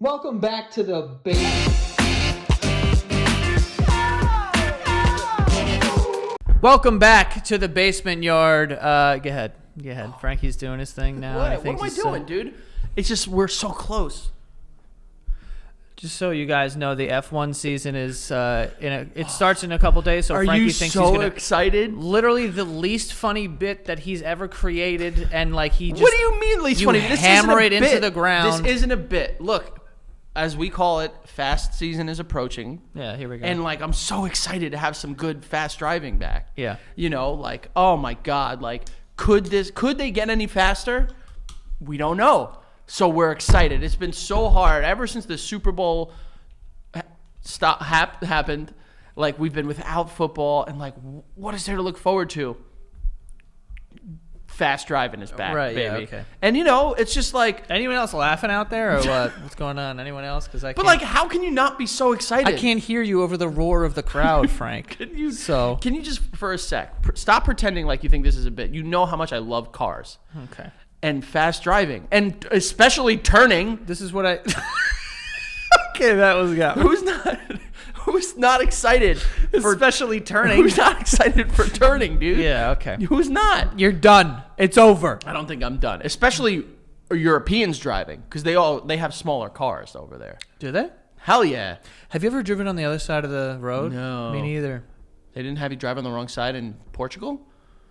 Welcome back to the basement. Welcome back to the basement yard. Go ahead. Frankie's doing his thing now. What am I doing, dude? It's just we're so close. Just so you guys know, the F1 season is it starts in a couple days. So Are Frankie you thinks so he's gonna, excited? Literally the least funny bit that he's ever created, and like he just. What do you mean least funny? This hammer isn't it a bit. into the ground. This isn't a bit. Look, as we call it, fast season is approaching. Yeah, here we go. And like I'm so excited to have some good fast driving back. Yeah. You know, like oh my god, like could they get any faster? We don't know. So we're excited. It's been so hard ever since the Super Bowl happened. Like we've been without football, and like what is there to look forward to? Fast driving is back, right, baby. yeah, okay. And you know, it's just like anyone else laughing out there, or what? What's going on? Anyone else? Because I. But like, how can you not be so excited? I can't hear you over the roar of the crowd, Frank. Can you just for a sec stop pretending like you think this is a bit? You know how much I love cars. Okay. And fast driving, and especially turning. This is what I. Okay, that was good. Who's not excited for especially turning? Who's not excited for turning, dude? Yeah, okay. Who's not? You're done. It's over. I don't think I'm done. Especially Europeans driving, because they have smaller cars over there. Do they? Hell yeah. Have you ever driven on the other side of the road? No. Me neither. They didn't have you drive on the wrong side in Portugal?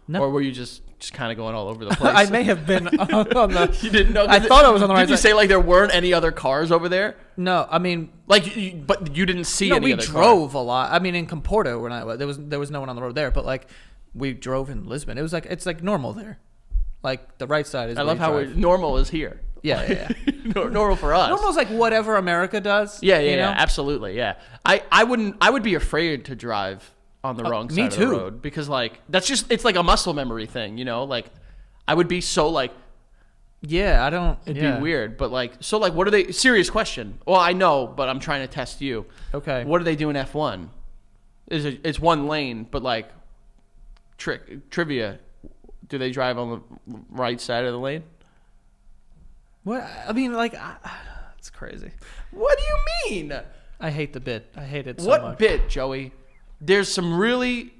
No. Or were you just kind of going all over the place? I may have been on the. You didn't know? I thought I was on the right side. Did you say like there weren't any other cars over there? No, I mean, like, but you didn't see any other cars. We drove a lot. I mean, in Comporto, there was no one on the road there, but like we drove in Lisbon. It's like normal there. Like the right side is. I love how normal is here. Yeah. Normal for us. Normal's like whatever America does. Yeah, absolutely. Yeah, I would be afraid to drive on the wrong side of the road, because like it's like a muscle memory thing, you know, like I would be so like it'd be weird, but like so like what are they, serious question, well I know, but I'm trying to test you. Okay, what do they do in F1? It's one lane, but like trivia, do they drive on the right side of the lane? What I mean, like it's crazy. What do you mean? I hate the bit. I hate it so much. What bit, Joey? There's some really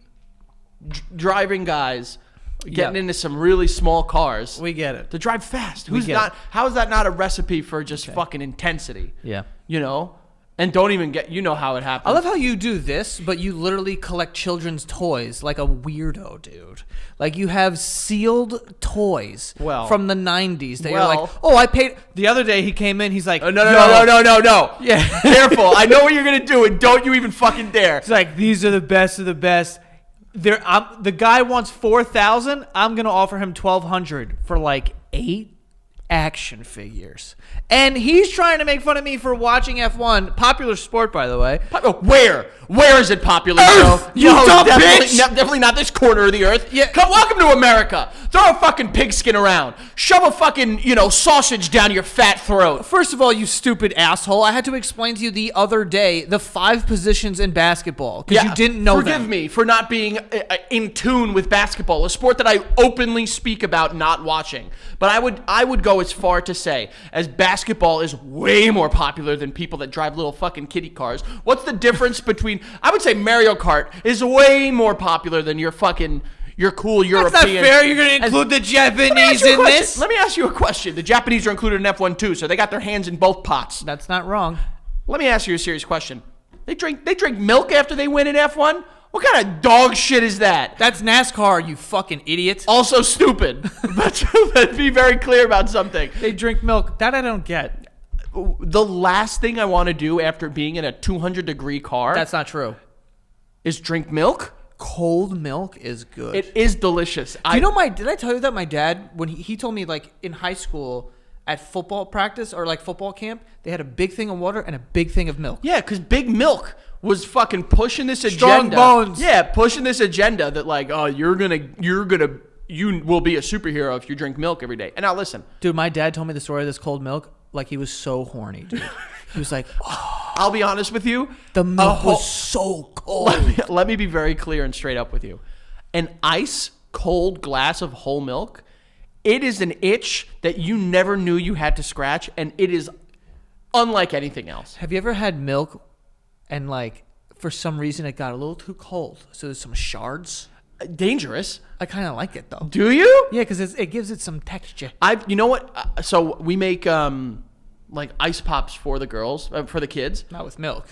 driving guys getting into some really small cars. We get it. To drive fast. How is that not a recipe for just fucking intensity? Yeah. You know? And don't even you know how it happens. I love how you do this, but you literally collect children's toys like a weirdo, dude. Like you have sealed toys from the 90s that you're like, oh, I paid. The other day he came in, he's like, no. Yeah. Careful. I know what you're going to do, and don't you even fucking dare. It's like, these are the best of the best. The guy wants 4,000. I'm going to offer him 1,200 for like 8 action figures. And he's trying to make fun of me for watching F1. Popular sport, by the way. Where is it popular, Earth, you dumb bitch! Definitely not this corner of the earth. Yeah. Welcome to America. Throw a fucking pigskin around. Shove a fucking, sausage down your fat throat. First of all, you stupid asshole, I had to explain to you the other day the 5 positions in basketball, because you didn't know them. Forgive me for not being in tune with basketball, a sport that I openly speak about not watching. But I would go as far to say, as basketball is way more popular than people that drive little fucking kiddie cars, what's the difference between, I would say Mario Kart is way more popular than your cool European. That's not fair. You're going to include the Japanese in this? Let me ask you a question. The Japanese are included in F1 too, so they got their hands in both pots. That's not wrong. Let me ask you a serious question. They drink milk after they win in F1? What kind of dog shit is that? That's NASCAR, you fucking idiot. Also stupid. Let's be very clear about something. They drink milk. That I don't get. The last thing I want to do after being in a 200-degree car. That's not true. Is drink milk. Cold milk is good. It is delicious. Did I tell you that my dad, when he told me like in high school at football practice or like football camp, they had a big thing of water and a big thing of milk. Yeah, because Big Milk was fucking pushing this agenda. Strong bones. Yeah, pushing this agenda that like, oh, you will be a superhero if you drink milk every day. And now listen. Dude, my dad told me the story of this cold milk like he was so horny, dude. He was like, oh. I'll be honest with you. The milk was so cold. Let me be very clear and straight up with you. An ice cold glass of whole milk, it is an itch that you never knew you had to scratch, and it is unlike anything else. Have you ever had milk and like for some reason it got a little too cold, so there's some shards? Dangerous. I kind of like it though. Do you? Yeah, because it gives it some texture. You know what? So we make like ice pops for the girls, for the kids. Not with milk.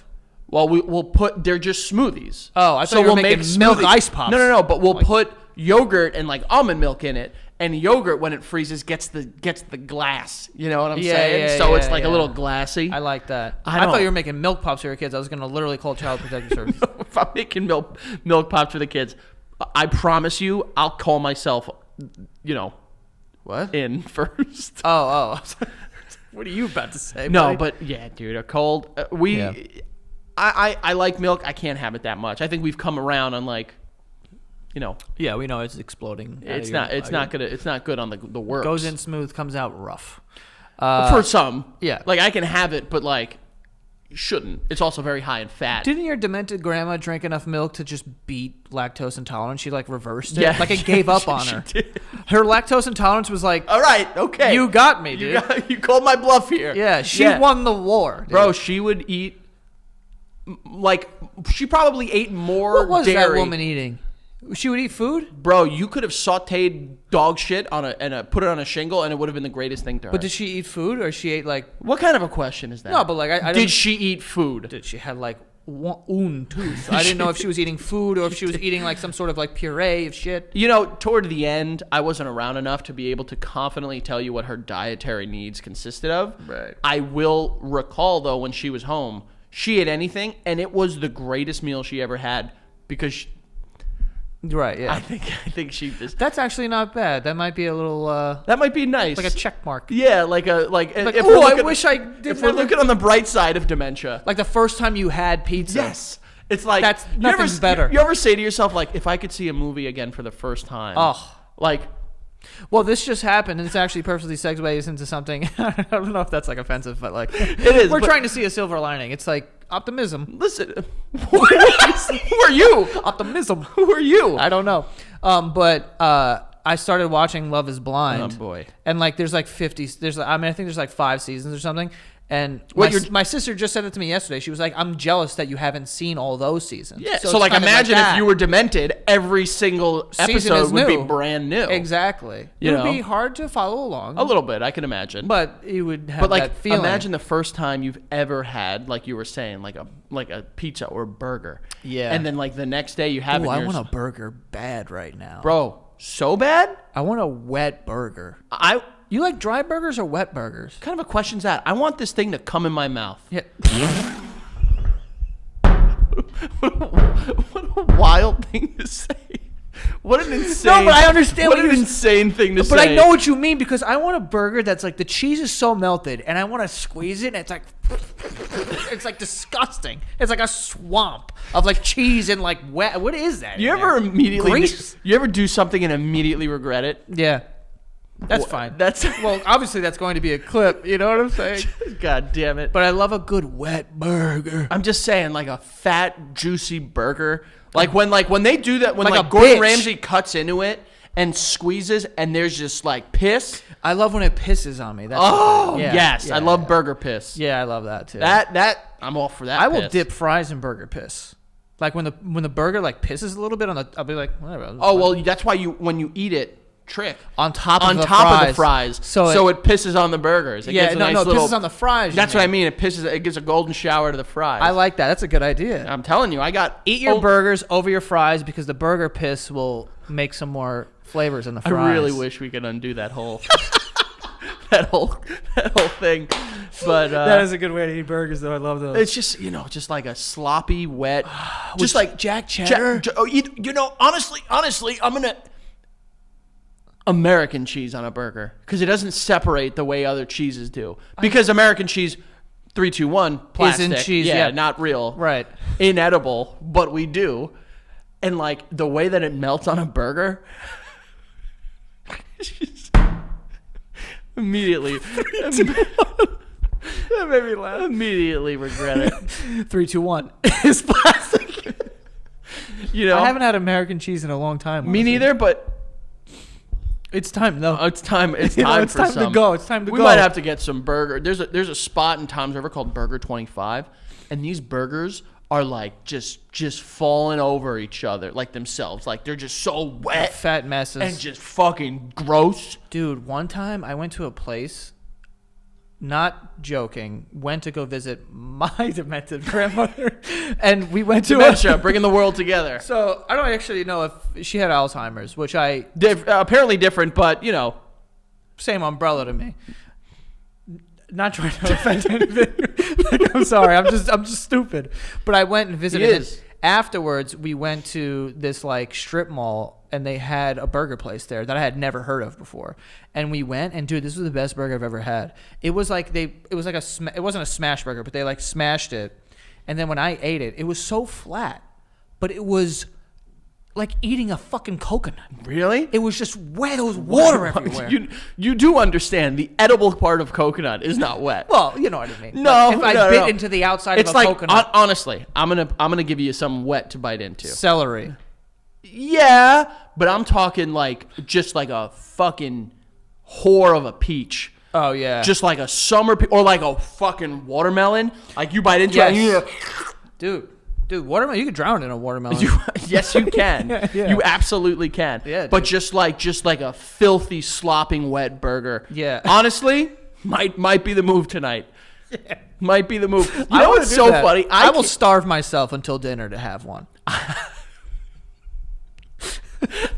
Well, we'll put, they're just smoothies. Oh, I thought you were making milk ice pops. No, but we'll put yogurt and like almond milk in it. And yogurt, when it freezes, gets the glass. You know what I'm saying? Yeah, so yeah, it's like a yeah. little glassy. I like that. I thought you were making milk pops for your kids. I was going to literally call Child Protective Services. If I'm making milk pops for the kids, I promise you, I'll call myself, What? in first. Oh. What are you about to say? No, buddy? but yeah, dude, a cold. Yeah. I like milk. I can't have it that much. I think we've come around on like, Yeah, we know it's exploding. it's not good on the works. Goes in smooth, comes out rough. For some. yeah. Like I can have it, but like shouldn't. It's also very high in fat. Didn't your demented grandma drink enough milk to just beat lactose intolerance? She like reversed it. Yeah. Like it gave up on her. did. Her lactose intolerance was like, All right, okay. you got me, dude. You called my bluff here. Yeah, she won the war, dude. Bro, she would eat like she probably ate more What was dairy. that woman eating? She would eat food? Bro, you could have sautéed dog shit on put it on a shingle, and it would have been the greatest thing to her. But did she eat food, or she ate like? What kind of a question is that? No, but like I did she eat food? Did she had like one tooth? I didn't know if she was eating food or if she was eating like some sort of like puree of shit. Toward the end, I wasn't around enough to be able to confidently tell you what her dietary needs consisted of. Right. I will recall though when she was home, she ate anything, and it was the greatest meal she ever had because. Right. Yeah. I think she just. That's actually not bad. That might be a little That might be nice. like a check mark. Yeah, like if oh, I wish I did. If we're looking on the bright side of dementia. Like the first time you had pizza. Yes. It's like That's nothing's better. You ever say to yourself like, if I could see a movie again for the first time? Oh. Like. Well, this just happened, and it's actually perfectly segues into something. I don't know if that's like offensive, but like It is. We're trying to see a silver lining. It's like optimism. Listen, who are you? Optimism. Who are you? I don't know. But I started watching Love Is Blind. Oh boy. And like there's like 50. I think there's like 5 seasons or something. And my sister just said it to me yesterday. She was like, "I'm jealous that you haven't seen all those seasons." Yeah. So it's like, kind of imagine that. if you were demented, every single Season episode is would be new. brand new. Exactly. You It would know? be hard to follow along. A little bit, I can imagine. But you would have But like, that feeling. imagine the first time you've ever had, like you were saying, like a pizza or a burger. Yeah. And then like the next day you have it. Ooh, and I you're want a burger bad right now. bro, so bad. I want a wet burger. I You like dry burgers or wet burgers? kind of a question's that. I want this thing to come in my mouth. Yeah. What a wild thing to say. What an insane. No, but I understand What what an you're- insane thing to say. But I know what you mean because I want a burger that's like the cheese is so melted and I want to squeeze it and it's like it's like disgusting. It's like a swamp of like cheese and like wet. What is that? You in ever there? immediately? Grease? You ever do something and immediately regret it? Yeah. That's fine. That's Well, obviously that's going to be a clip. You know what I'm saying? God damn it. But I love a good wet burger. I'm just saying, like a fat, juicy burger. Like when they do that, when Like like a Gordon bitch. Ramsay cuts into it and squeezes, and there's just like piss. I love when it pisses on me. That's Oh the thing. Yeah, yes, yeah, I love yeah. burger piss. Yeah, I love that too. That I'm all for that. I will piss. dip fries in burger piss. Like when the burger like pisses a little bit on the, I'll be like, whatever. Oh well, that's why when you eat it, trick on top of on the top fries. of the fries, so it pisses on the burgers. It Yeah, gives a no, nice no, it little, pisses on the fries. you That's what I mean. mean. It gives a golden shower to the fries. I like that. That's a good idea. I'm telling you, I got Eat your burgers over your fries because the burger piss will make some more flavors in the I fries. really wish we could undo that whole that whole thing, but that is a good way to eat burgers, though. I love those. it's just just like a sloppy, wet, just like Jack Cheddar. Honestly, I'm gonna American cheese on a burger because it doesn't separate the way other cheeses do. Because American cheese, 3, 2, 1, plastic, Isn't cheese, yeah. not real, Right. inedible, but we do. And like the way that it melts on a burger, it's just immediately. That made me laugh. Immediately regret it. 3, 2, 1. It's plastic. You know, I haven't had American cheese in a long time. me honestly. neither. But It's time. No, It's time. It's You know, time it's for time some. to go. It's time to we go. might have to get some burger. There's a spot in Tom's River called Burger 25, and these burgers are like just falling over each other like themselves. Like they're just so wet Fat messes. and just fucking gross. Dude, one time I went to a place, not joking, went to go visit my demented grandmother, and we went to Dementia, bringing the world together. So I don't actually know if she had Alzheimer's, which Apparently different, but you know. same umbrella to me. Not trying to offend anything. Like, I'm sorry. I'm just stupid. But I went and visited. He is. Afterwards, we went to this like strip mall, and they had a burger place there that I had never heard of before. And we went, and dude, this was the best burger I've ever had. It was like it wasn't a smash burger, but they like smashed it. And then when I ate it, it was so flat, but it was like eating a fucking coconut. Really? It was just wet. There was water everywhere. You do understand the edible part of coconut is not wet. Well, you know what I mean. No, Like, if I bit into the outside it's of a like, coconut. honestly, I'm gonna give you some wet to bite into. Celery. Yeah, but I'm talking like just like a fucking whore of a peach. Oh yeah. Just like a summer or like a fucking watermelon. Like you bite into it. And Dude, watermelon. You could drown in a watermelon. Yes, you can. Yeah. You absolutely can. Yeah, but dude. just like a filthy, slopping, wet burger. Yeah. Honestly, might be the move tonight. Yeah. Might be the move. You I know wanna what's do so that. funny? I will starve myself until dinner to have one.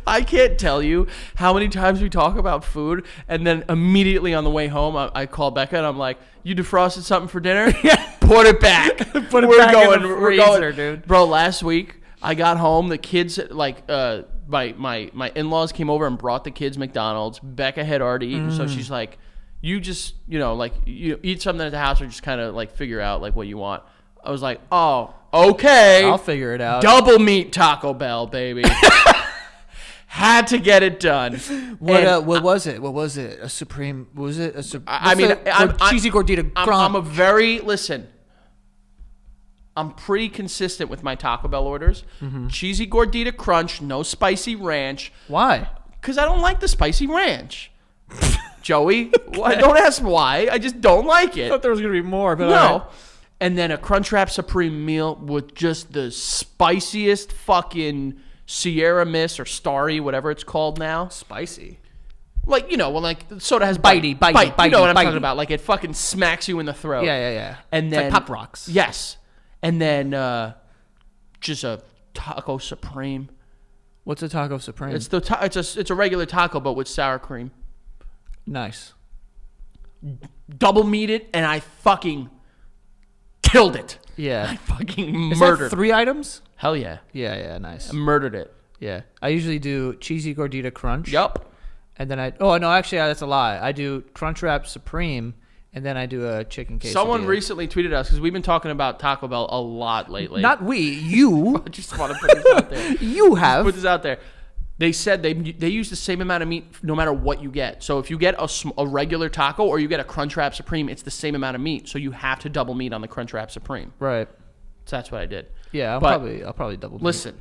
I can't tell you how many times we talk about food, and then immediately on the way home, I call Becca and I'm like, "You defrosted something for dinner? Yeah. Put it back. Put it back in the freezer, dude." Bro, last week I got home. The kids like my in-laws came over and brought the kids McDonald's. Becca had already eaten, so she's like, "You just like you eat something at the house, or just kind of like figure out like what you want." I was like, "Oh, okay. I'll figure it out. Double meat Taco Bell, baby." Had to get it done. What was it? What was it? A supreme? Was it a? I'm cheesy gordita. I'm pretty consistent with my Taco Bell orders. Mm-hmm. Cheesy gordita crunch, no spicy ranch. Why? Because I don't like the spicy ranch. Joey, don't ask why. I just don't like I it. thought there was gonna be more, but No. all right. And then a Crunchwrap Supreme meal with just the spiciest fucking Sierra Mist or Starry, whatever it's called now. Spicy. Like, like soda has Bitey. You know what I'm bitey. talking about. Like it fucking smacks you in the throat. Yeah. And It's then like Pop Rocks. Yes. And then just a Taco Supreme. What's a Taco Supreme? It's a regular taco but with sour cream. Nice. Double meat it, and I fucking killed it. Yeah. I fucking Is murdered. that 3 items? Hell yeah. Yeah, nice. I murdered it. Yeah. I usually do cheesy gordita crunch. Yup. And then that's a lie. I do Crunchwrap Supreme, and then I do a chicken quesadilla. Someone recently tweeted us because we've been talking about Taco Bell a lot lately. Not we, you. I just want to put this out there. You have. Put this out there. They said they use the same amount of meat no matter what you get. So if you get a regular taco or you get a Crunchwrap Supreme, it's the same amount of meat. So you have to double meat on the Crunchwrap Supreme. Right. So that's what I did. Yeah, I'll probably double. Listen,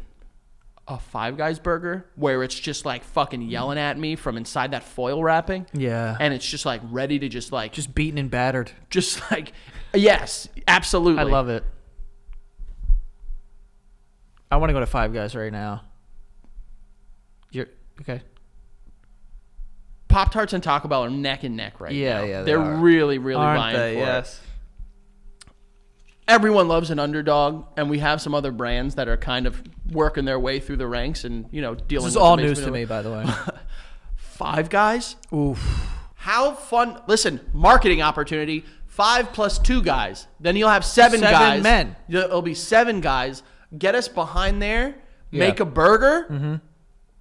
a Five Guys burger where it's just like fucking yelling at me from inside that foil wrapping. Yeah. And it's just like ready to just beaten and battered. just like, yes, absolutely. I love it. I want to go to Five Guys right now. You're okay. Pop-Tarts and Taco Bell are neck and neck right now. Yeah, They're really, really Aren't vying they? for Yes. it. Everyone loves an underdog, and we have some other brands that are kind of working their way through the ranks and, dealing with This is the all basement news to of- me, by the way. Five Guys? Oof. How fun. Listen, marketing opportunity. 5 plus 2 guys. Then you'll have 7 guys. 7 men. It'll be 7 guys. Get us behind there. Yeah. Make a burger.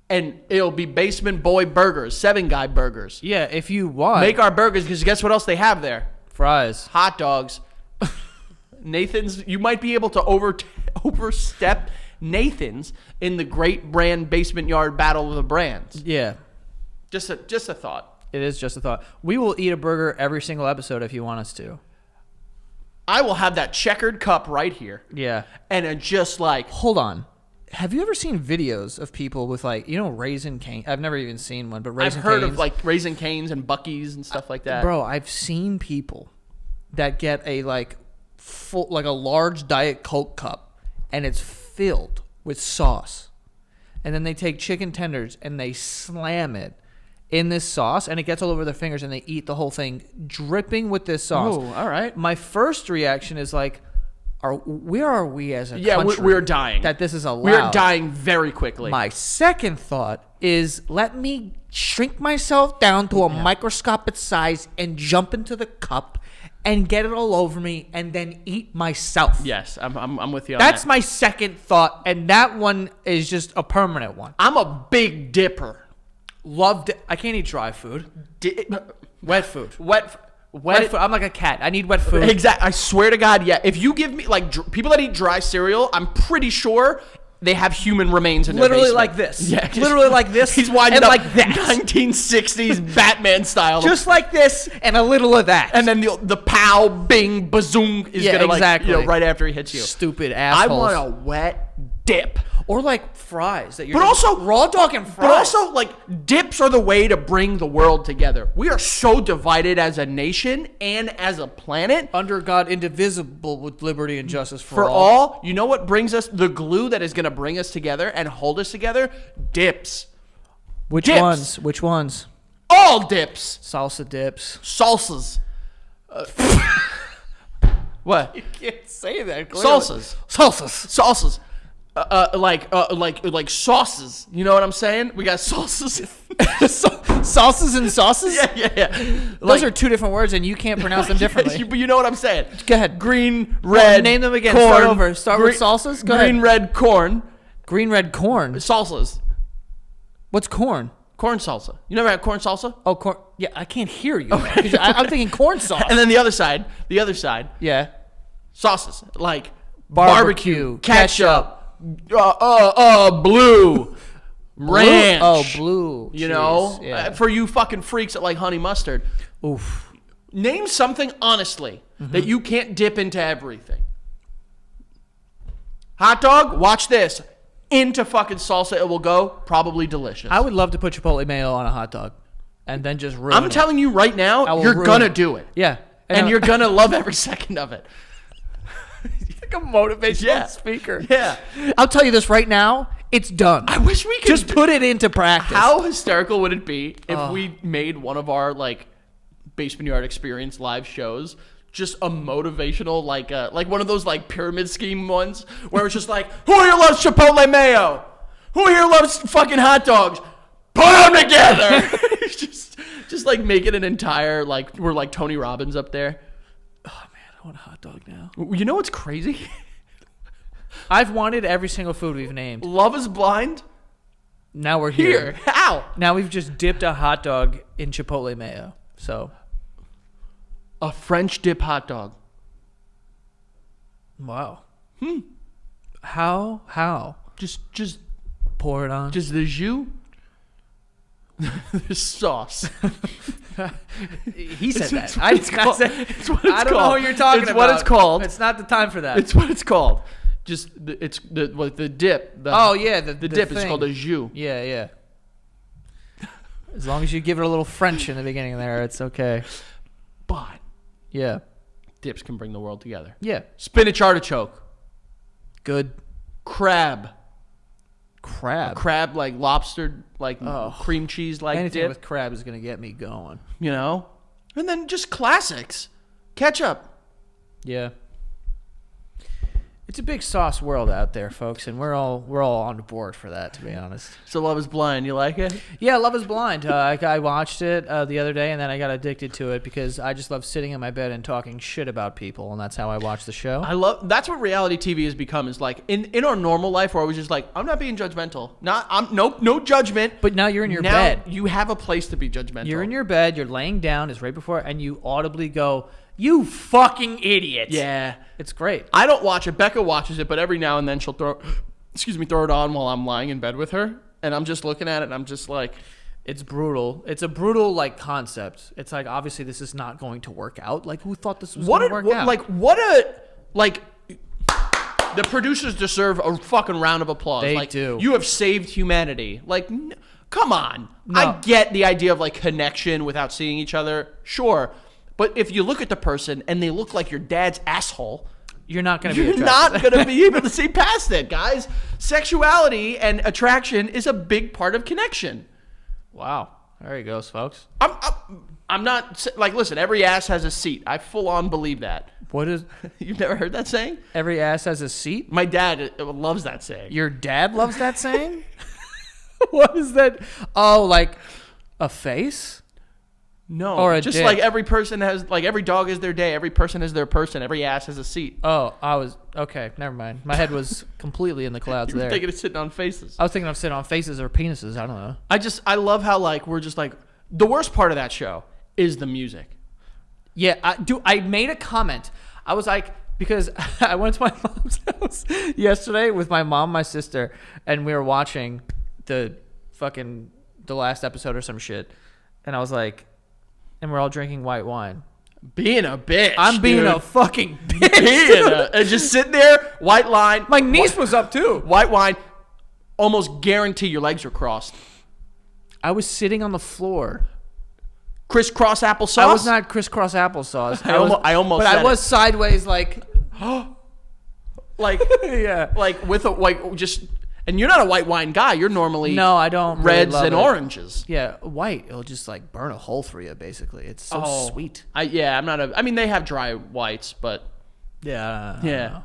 And it'll be Basement Boy Burgers. 7-guy burgers. Yeah, if you want. Make our burgers because guess what else they have there? fries. Hot dogs. Nathan's. You might be able to overstep Nathan's in the great brand basement yard battle of the brands. Yeah. Just a thought. It is just a thought. We will eat a burger every single episode if you want us to. I will have that checkered cup right here. Yeah. And just like, Hold on. Have you ever seen videos of people with like, Raisin Cane? I've never even seen one, but Raisin I've heard Canes. of like Raisin Canes and Buc-ee's and stuff like that. Bro, I've seen people that get a a large Diet Coke cup, and it's filled with sauce, and then they take chicken tenders and they slam it in this sauce, and it gets all over their fingers, and they eat the whole thing dripping with this sauce. Oh, all right. My first reaction is like, where are we as a Yeah, country? we're dying. That this is allowed. We're dying very quickly. My second thought is, let me shrink myself down to a microscopic size and jump into the cup and get it all over me and then eat myself. Yes, I'm with you on That's that. my second thought, and that one is just a permanent one. I'm a big dipper. Loved it. I can't eat dry food. Wet food. Wet Wet food. I'm like a cat. I need wet food. Exactly. I swear to God, yeah. If you give me people that eat dry cereal, I'm pretty sure they have human remains in their Literally basement. like this. Yeah, Literally like this. He's winding and up like that. 1960s Batman style. Just like this and a little of that. and then the pow, bing, bazoom is gonna exactly. right after he hits you. Stupid I assholes. want a wet dip. Or like fries that you're. But just also raw dog and fries. But also, like, dips are the way to bring the world together. We are so divided as a nation and as a planet. under God, indivisible with liberty and justice for For all. all, you know what brings us the glue that is going to bring us together and hold us together? Dips. Which Dips. ones? Which ones? All dips. Salsa dips. Salsas. What? Can't say that. Salsas. Salsas. Salsas. Like sauces. You know what I'm saying? We got sauces. Salsas and sauces. yeah. Those are two different words, and you can't pronounce them differently. But you know what I'm saying? Go ahead. Green, red. name them again. Corn, Start over. Start with salsas. Go green, ahead. red, corn. Green, red, corn. Salsas. What's corn? Corn salsa. You never had corn salsa? Oh, corn. Yeah, I can't hear you. I'm thinking corn sauce. And then the other side, yeah. sauces like Barbecue, ketchup, blue, ranch. Oh, blue. You know, Jeez, yeah. for you fucking freaks that like honey mustard. Oof. Name something honestly that you can't dip into everything. Hot dog, watch this. Into fucking salsa it will go. Probably delicious. I would love to put Chipotle mayo on a hot dog and then just ruin I'm it. telling you right I now, will you're ruin gonna it. do it. Yeah. And you're gonna love every second of it. like a motivational speaker. Yeah. I'll tell you this right now. It's done. I wish we could just put it into practice. How hysterical would it be if we made one of our like Basement Yard Experience live shows just a motivational like one of those like pyramid scheme ones where it's just like, who here loves Chipotle mayo? Who here loves fucking hot dogs? Put them together. just like make it an entire like we're like Tony Robbins up there. Oh man, I want a hot dog now. You know what's crazy? I've wanted every single food we've named. Love is Blind. Now we're here. How? Now we've just dipped a hot dog in Chipotle mayo. So A French dip hot dog. wow. How? Just Pour it on. Just the jus. The sauce. He said that. It's what it's called. It's what it's I don't know called. what you're talking It's about. what it's called. It's not the time for that. It's what it's called. Just it's the dip. The dip is thing. called a jus. Yeah. As long as you give it a little French in the beginning there, it's okay. But Yeah. dips can bring the world together. Yeah. Spinach artichoke. Good. Crab Crab. like lobster, like Oh. cream cheese, like Anything dip. with crab is going to get me going. You know, and then just classics. Ketchup. Yeah. It's a big sauce world out there, folks, and we're all on board for that, to be honest. So Love is Blind. You like it? Yeah, Love is Blind. I watched it the other day, and then I got addicted to it because I just love sitting in my bed and talking shit about people, and that's how I watch the show. That's what reality TV has become. Is like in our normal life, where I was just like, I'm not being judgmental. No judgment. But now you're in your now bed. You have a place to be judgmental. You're in your bed, you're laying down, it's right before, and you audibly go, "You fucking idiot." Yeah. It's great. I don't watch it. Becca watches it, but every now and then she'll throw it on while I'm lying in bed with her, and I'm just looking at it, and I'm just like, It's brutal. It's a brutal, like, concept. It's like, obviously, this is not going to work out. Like, who thought this was going to work out? The producers deserve a fucking round of applause. They like, do. You have saved humanity. Like, come on. No. I get the idea of like connection without seeing each other. Sure. But if you look at the person and they look like your dad's asshole, you're not going to be you're not going to be able to see past it, guys. Sexuality and attraction is a big part of connection. Wow. There he goes, folks. I'm not like, listen, every ass has a seat. I full on believe that. What is You've never heard that saying? every ass has a seat? My dad loves that saying. Your dad loves that saying? What is that? Oh, like a face? No, Or a just dick. like every person has, like every dog is their day, every person is their person, every ass has a seat. Oh, okay, never mind. My head was completely in the clouds You're there. thinking of sitting on faces. I was thinking of sitting on faces or penises. I don't know. I love how like we're just like, the worst part of that show is the music. Yeah, I made a comment. I was like, because I went to my mom's house yesterday with my mom, my sister, and we were watching the last episode or some shit. And I was like, and we're all drinking white wine. Being a bitch. I'm being dude. a fucking bitch. And just sitting there, white line. My niece was up too. White wine. Almost guarantee your legs are crossed. I was sitting on the floor. Crisscross applesauce. I was not crisscross applesauce. I almost but said I was it. sideways, like, like, yeah, like with a like just. And you're not a white wine guy. You're normally no, I don't. reds really love and it. oranges. Yeah, white. It'll just like burn a hole through you. Basically, it's so sweet. I'm not a. I mean, they have dry whites, but Yeah, yeah.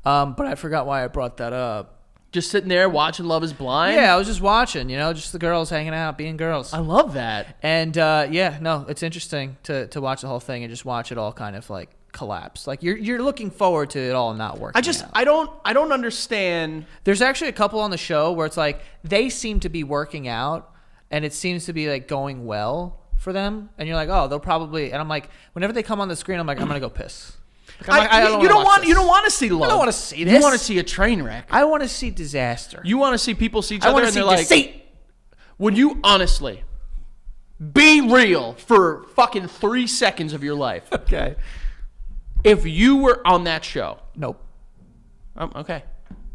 But I forgot why I brought that up. Just sitting there watching Love Is Blind. Yeah, I was just watching. Just the girls hanging out, being girls. I love that. And yeah, no, it's interesting to watch the whole thing and just watch it all kind of like collapse. Like you're looking forward to it all not working. I don't understand. There's actually a couple on the show where it's like they seem to be working out and it seems to be like going well for them. And you're like, oh, they'll probably. And I'm like, whenever they come on the screen, I'm like, I'm gonna go piss. Like, You don't want to see love. I don't want to see You this. want to see a train wreck. I want to see disaster. You want to see people see each I other want to and see they're like, deceit. would you honestly be real for fucking 3 seconds of your life? Okay. If you were on that show. Nope. Okay.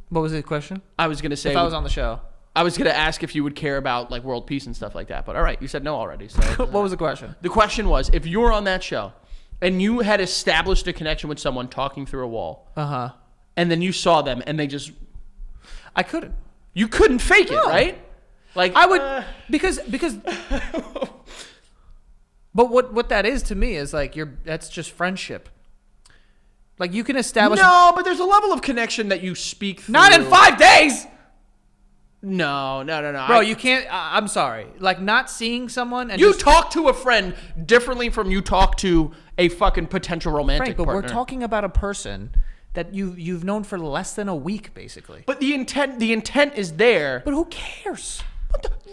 What was the question? I was going to say. If I was on the show. I was going to ask if you would care about like world peace and stuff like that. But all right, you said no already. So What was the question? The question was, if you were on that show and you had established a connection with someone talking through a wall. Uh-huh. And then you saw them and they just. I couldn't. You couldn't fake it, No. right? Like I would because But what that is to me is like that's just friendship. Like you can establish No, but there's a level of connection that you speak through. not in 5 days. No. Bro, you can't I'm sorry. Like not seeing someone and You just, talk to a friend differently from you talk to a fucking potential romantic Frank, but partner. we're talking about a person that you've known for less than a week basically. But the intent is there. But who cares?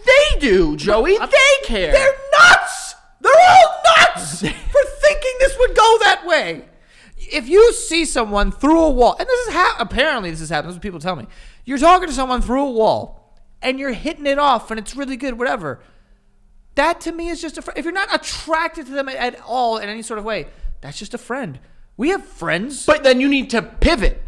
They do, Joey. They care. They're nuts. They're all nuts for thinking this would go that way. If you see someone through a wall, and this is apparently this is happening. This is what people tell me. You're talking to someone through a wall, and you're hitting it off, and it's really good, whatever. That to me is just a friend. If you're not attracted to them at all in any sort of way, that's just a friend. We have friends. But then you need to pivot.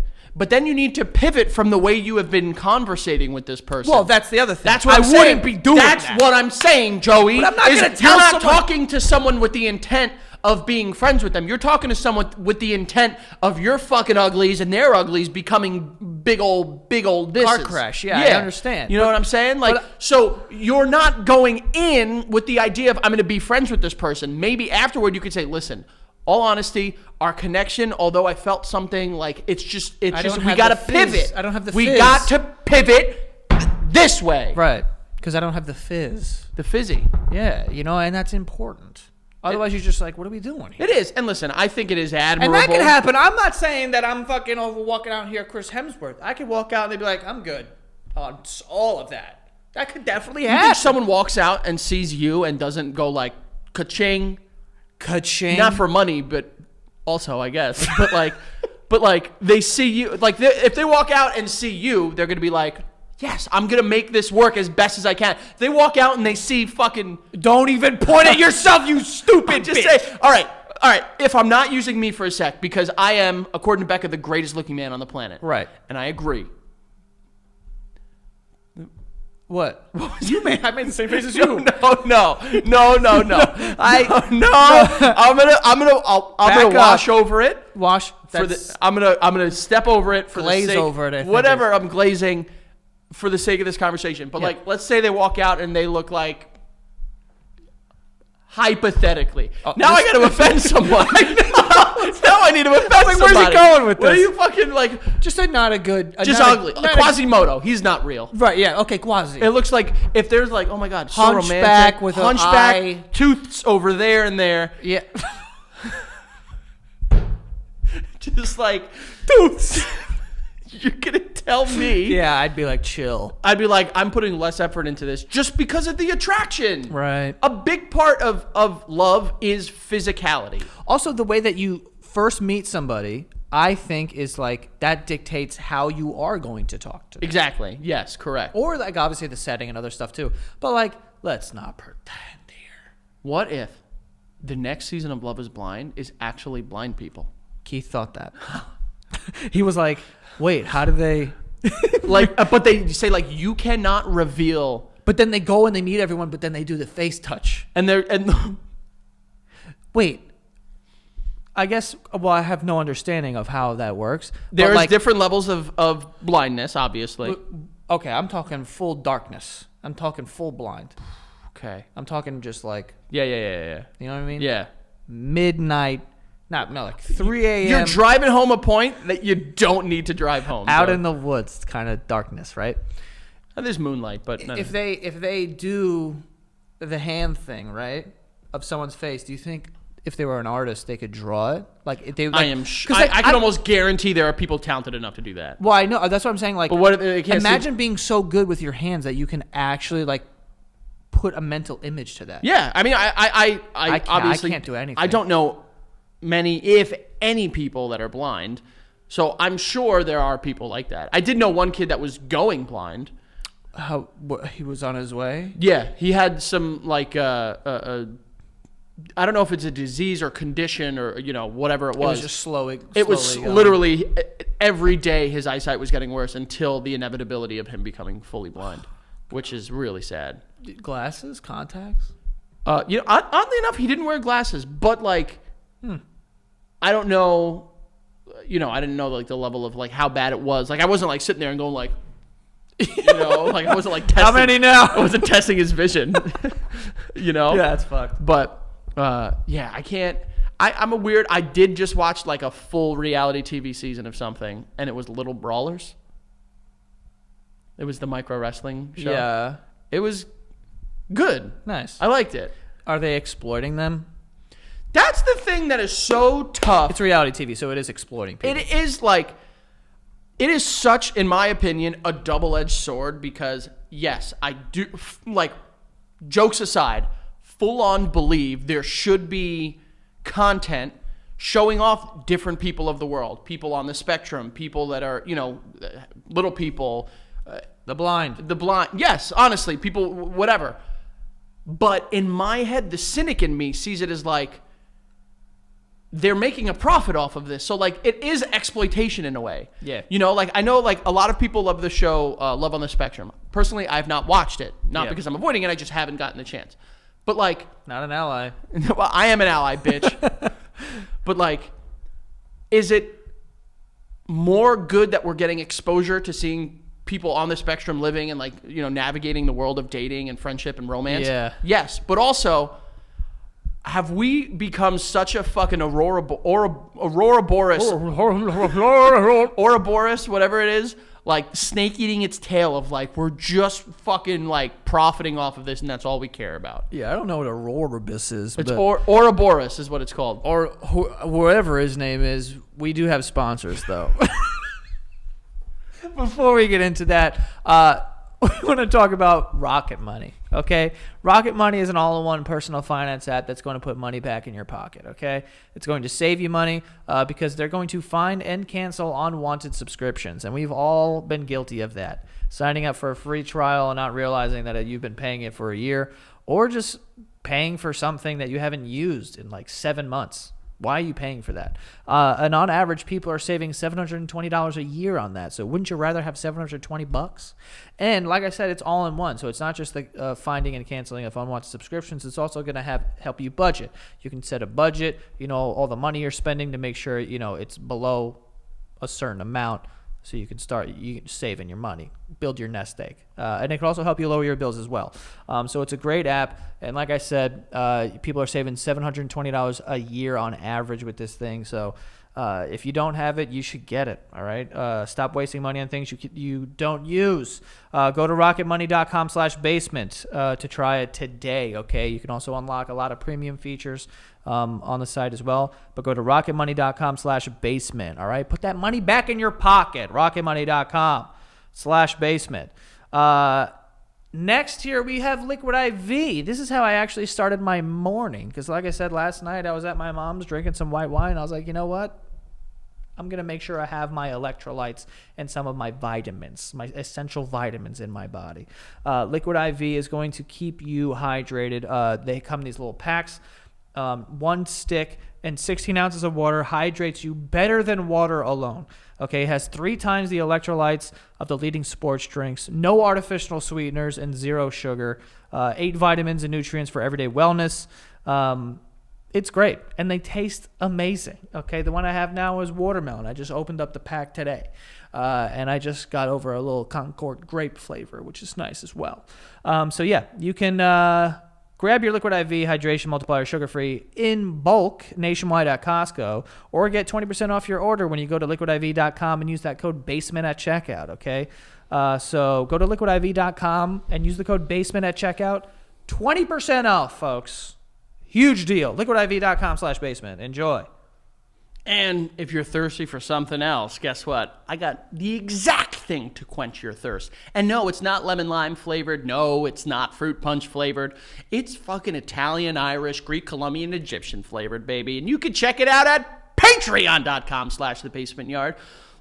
From the way you have been conversating with this person. Well, that's the other thing. That's what I I'm saying. wouldn't be doing That's that. what I'm saying, Joey. But I'm not is gonna tell You're not someone- talking to someone with the intent of being friends with them. You're talking to someone with the intent of your fucking uglies and their uglies becoming big old this. Car crash. Yeah, I understand. You know what I'm saying? Like, so you're not going in with the idea of I'm going to be friends with this person. Maybe afterward you could say, listen, all honesty, our connection, although I felt something like it's just we got to pivot. I don't have the We fizz. got to pivot this way. Right. Because I don't have the fizz. The fizzy. Yeah, and that's important. Otherwise, you're just like, what are we doing here? It is. And listen, I think it is And admirable. that can happen. I'm not saying that I'm fucking over walking out here Chris Hemsworth. I could walk out and they'd be like, I'm good on all of that. That could definitely You happen. think someone walks out and sees you and doesn't go like, ka-ching? Ka-ching. Not for money, but also, I guess. but like they see you. Like if they walk out and see you, they're going to be like, yes, I'm going to make this work as best as I can. They walk out and they see fucking... Don't even point at yourself, you stupid Just bitch. say, all right, all right, if I'm not using me for a sec, because I am, according to Becca, the greatest looking man on the planet. Right. And I agree. What? You made? I made the same face as No. you. No. I'm gonna Back wash up. over it. Wash. I'm gonna step over it for Glaze the sake, over it, I think whatever I'm glazing for the sake of this conversation. But Yeah. like, let's say they walk out and they look like, hypothetically. Now I got to offend someone. Now I need to offend somebody. where's he going with What are this? you fucking like? just not a good. Just not ugly. not Quasimodo. He's not real. Right. Yeah. Okay. Quasi. It looks like if there's like, oh my god, so Hunchback romantic. with an Hunchback, eye. tooths over there and there. Yeah. Just like tooths. You're gonna tell me? Yeah. I'd be like, chill. I'd be like, I'm putting less effort into this just because of the attraction. Right. A big part of love is physicality. Also, the way that you first meet somebody, I think, is like that dictates how you are going to talk to them. Exactly. Yes, correct. Or like obviously the setting and other stuff too. But like, let's not pretend here. What if the next season of Love is Blind is actually blind people? Keith thought that. He was like, wait, how do they? Like, but they say like you cannot reveal. But then they go and they meet everyone, but then they do the face touch. And Wait. I guess, well, I have no understanding of how that works. there's like, different levels of blindness, obviously. okay, I'm talking full darkness. I'm talking full blind. Okay. I'm talking just like, Yeah. you know what I mean? Yeah. Midnight, no, like 3 a.m. You're driving home a point that you don't need to drive home. out bro. in the woods, kind of darkness, right? And there's moonlight, but no. If they do the hand thing, right, of someone's face, do you think if they were an artist they could draw it? Like if they, like, I am. 'cause, like, I can almost guarantee there are people talented enough to do that. Well, I know that's what I'm saying. Like, But what if they can't see- imagine being so good with your hands that you can actually like put a mental image to that. Yeah, I mean, I obviously can't do anything. I don't know many, if any, people that are blind, so I'm sure there are people like that. I did know one kid that was going blind. He was on his way. Yeah, he had some like I don't know if it's a disease or condition or whatever it It was. was just slowly. It was slowly going. literally every day his eyesight was getting worse until the inevitability of him becoming fully blind, which is really sad. Glasses, contacts. Oddly enough, he didn't wear glasses, but like, I don't know, I didn't know like the level of like how bad it was. Like I wasn't like sitting there and going like, like I wasn't like testing. How many now? I wasn't testing his vision, Yeah, that's fucked. But yeah, I can't. I'm a weird. I did just watch like a full reality TV season of something, and it was Little Brawlers. It was the micro wrestling show. Yeah, It was good. nice. I liked it. Are they exploiting them? That's the thing that is so tough. It's reality TV, so it is exploiting people. It is like, it is such, in my opinion, a double-edged sword because, yes, I do, like, jokes aside, full-on believe there should be content showing off different people of the world, people on the spectrum, people that are, little people, The blind. the blind. Yes, honestly, people, whatever. But in my head, the cynic in me sees it as like, they're making a profit off of this. So like it is exploitation in a way. Yeah. Like I know like a lot of people love the show Love on the Spectrum. Personally, I've not watched it. Not because I'm avoiding it, I just haven't gotten the chance. But like, Not an ally. well, I am an ally, bitch. But like, is it more good that we're getting exposure to seeing people on the spectrum living and like, navigating the world of dating and friendship and romance? Yeah. Yes, but also, have we become such a fucking Ouroboros, whatever it is, like snake eating its tail of like, we're just fucking like profiting off of this and that's all we care about. Yeah, I don't know what a Roribus is. It's Ouroboros is what it's called. or whoever his name is. We do have sponsors, though. Before we get into that, we want to talk about Rocket Money, okay? Rocket Money is an all-in-one personal finance app that's going to put money back in your pocket, okay? It's going to save you money because they're going to find and cancel unwanted subscriptions, and we've all been guilty of that. Signing up for a free trial and not realizing that you've been paying it for a year, or just paying for something that you haven't used in like 7 months. Why are you paying for that? And on average, people are saving $720 a year on that. So wouldn't you rather have $720? And like I said, it's all in one. So it's not just the finding and canceling of unwanted subscriptions. It's also going to help you budget. You can set a budget, all the money you're spending to make sure, it's below a certain amount. So you can start saving your money, build your nest egg. And it can also help you lower your bills as well. So it's a great app. And like I said, people are saving $720 a year on average with this thing. So if you don't have it, you should get it. All right. Stop wasting money on things you don't use. Go to rocketmoney.com/basement to try it today. Okay. You can also unlock a lot of premium features on the site as well. But go to rocketmoney.com/basement. All right. Put that money back in your pocket. rocketmoney.com/basement. Next here, we have Liquid IV. This is how I actually started my morning. Because like I said, last night I was at my mom's drinking some white wine. I was like, you know what? I'm going to make sure I have my electrolytes and some of my vitamins, my essential vitamins in my body. Liquid IV is going to keep you hydrated. They come in these little packs. One stick and 16 ounces of water hydrates you better than water alone. Okay, it has 3 times the electrolytes of the leading sports drinks, no artificial sweeteners, and 0 sugar. 8 vitamins and nutrients for everyday wellness. It's great, and they taste amazing. Okay, the one I have now is watermelon. I just opened up the pack today, and I just got over a little Concord grape flavor, which is nice as well. So yeah, you can grab your Liquid IV Hydration Multiplier sugar-free in bulk nationwide at Costco, or get 20% off your order when you go to liquidiv.com and use that code BASEMENT at checkout, okay? So go to liquidiv.com and use the code BASEMENT at checkout. 20% off, folks. Huge deal. liquidiv.com/basement. Enjoy. And if you're thirsty for something else, guess what? I got the exact thing to quench your thirst. And no, it's not lemon lime flavored. No, it's not fruit punch flavored. It's fucking Italian, Irish, Greek, Colombian, Egyptian flavored, baby. And you can check it out at patreon.com/thebasementyard.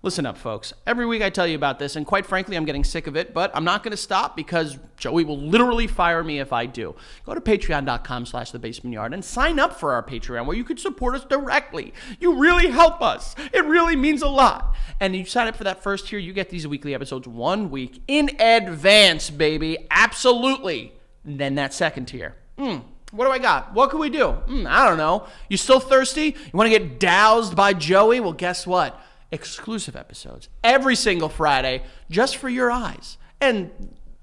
Listen up, folks. Every week I tell you about this, and quite frankly, I'm getting sick of it, but I'm not going to stop because Joey will literally fire me if I do. Go to patreon.com/thebasementyard and sign up for our Patreon where you could support us directly. You really help us. It really means a lot. And you sign up for that first tier, you get these weekly episodes 1 week in advance, baby. Absolutely. And then that second tier. What do I got? What can we do? I don't know. You still thirsty? You want to get doused by Joey? Well, guess what? Exclusive episodes every single Friday just for your eyes and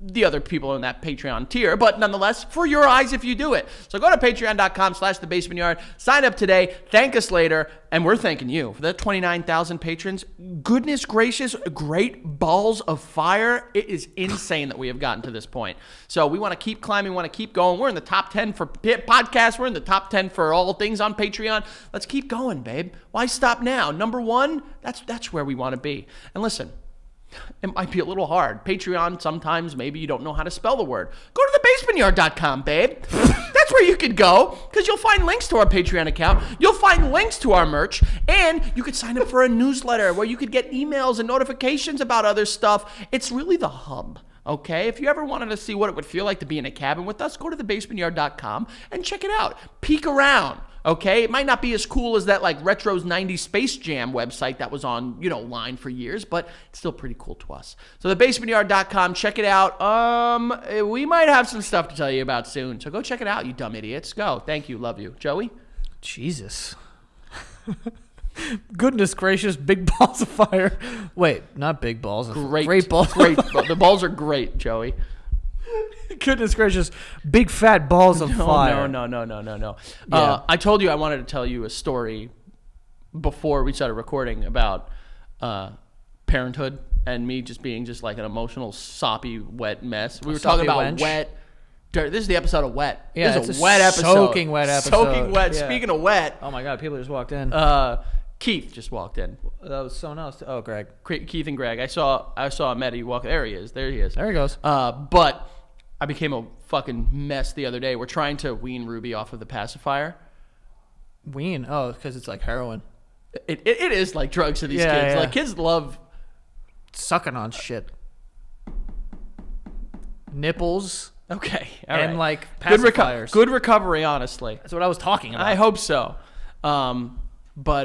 the other people in that Patreon tier, but nonetheless for your eyes if you do it. So go to patreon.com/thebasementyard, sign up today, thank us later, and we're thanking you for the 29,000 patrons. Goodness gracious, great balls of fire. It is insane that we have gotten to this point. So we want to keep climbing, we want to keep going. We're in the top 10 for podcasts. We're in the top 10 for all things on Patreon. Let's keep going, babe. Why stop now? Number 1, that's where we want to be. And listen, it might be a little hard. Patreon, sometimes maybe you don't know how to spell the word. Go to thebasementyard.com, babe. That's where you could go, because you'll find links to our Patreon account. You'll find links to our merch, and you could sign up for a newsletter where you could get emails and notifications about other stuff. It's really the hub. Okay, if you ever wanted to see what it would feel like to be in a cabin with us, go to thebasementyard.com and check it out. Peek around. Okay, it might not be as cool as that like Retro's 90s Space Jam website that was on, line for years, but it's still pretty cool to us. So thebasementyard.com, check it out. We might have some stuff to tell you about soon, so go check it out, you dumb idiots. Go. Thank you. Love you. Joey? Jesus. Goodness gracious, big balls of fire. Wait, not big balls. Great balls. Great. The balls are great, Joey. Goodness gracious, big fat balls of fire. No. Yeah. I told you I wanted to tell you a story before we started recording about parenthood and me just being just like an emotional, soppy, wet mess. We were talking about wet. This is the episode of Wet. Yeah, this is a wet episode. Soaking wet episode. Soaking wet. Yeah. Speaking of wet. Oh my God, people just walked in. Keith just walked in. That was someone else. Oh, Greg. Keith and Greg. I saw Mehdi walk. There he is. There he is. There he goes. But I became a fucking mess the other day. We're trying to wean Ruby off of the pacifier. Wean? Oh, because it's like heroin. It is like drugs to these kids. Yeah. Like kids love sucking on shit. Nipples. Okay. All and right. like pacifiers. Good recovery, honestly. That's what I was talking about. I hope so. But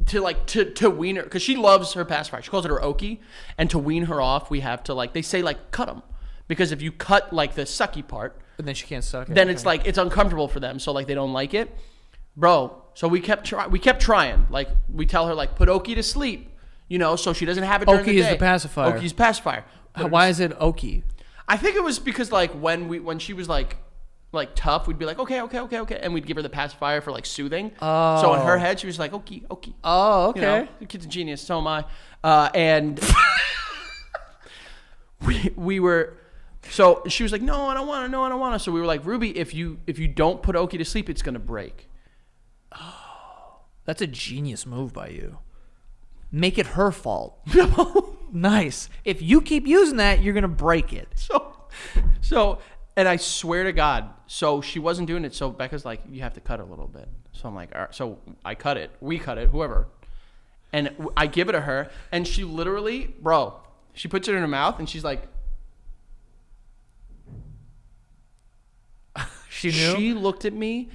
to wean her, because she loves her pacifier. She calls it her Okie, and to wean her off, we have to they say cut them, because if you cut the sucky part, And then she can't suck it. then it's it's uncomfortable for them, so they don't like it, bro. So we kept trying. We tell her put Okie to sleep, so she doesn't have it during the day. Okie is the pacifier. Okie's pacifier. Why is it Okie? I think it was because when she was tough, we'd be okay, and we'd give her the pacifier for soothing. Oh. So in her head, she was Okie. Oh, okay. The kid's a genius. So am I. And we were. So she was no, I don't want to. No, I don't want to. So we were Ruby, if you don't put Okie to sleep, it's gonna break. Oh, that's a genius move by you. Make it her fault. Nice. If you keep using that, you're gonna break it. So, and I swear to God, so she wasn't doing it. So Becca's you have to cut a little bit. So I'm all right. So I cut it. We cut it. Whoever. And I give it to her, and she literally, bro, she puts it in her mouth, and she's She knew. She looked at me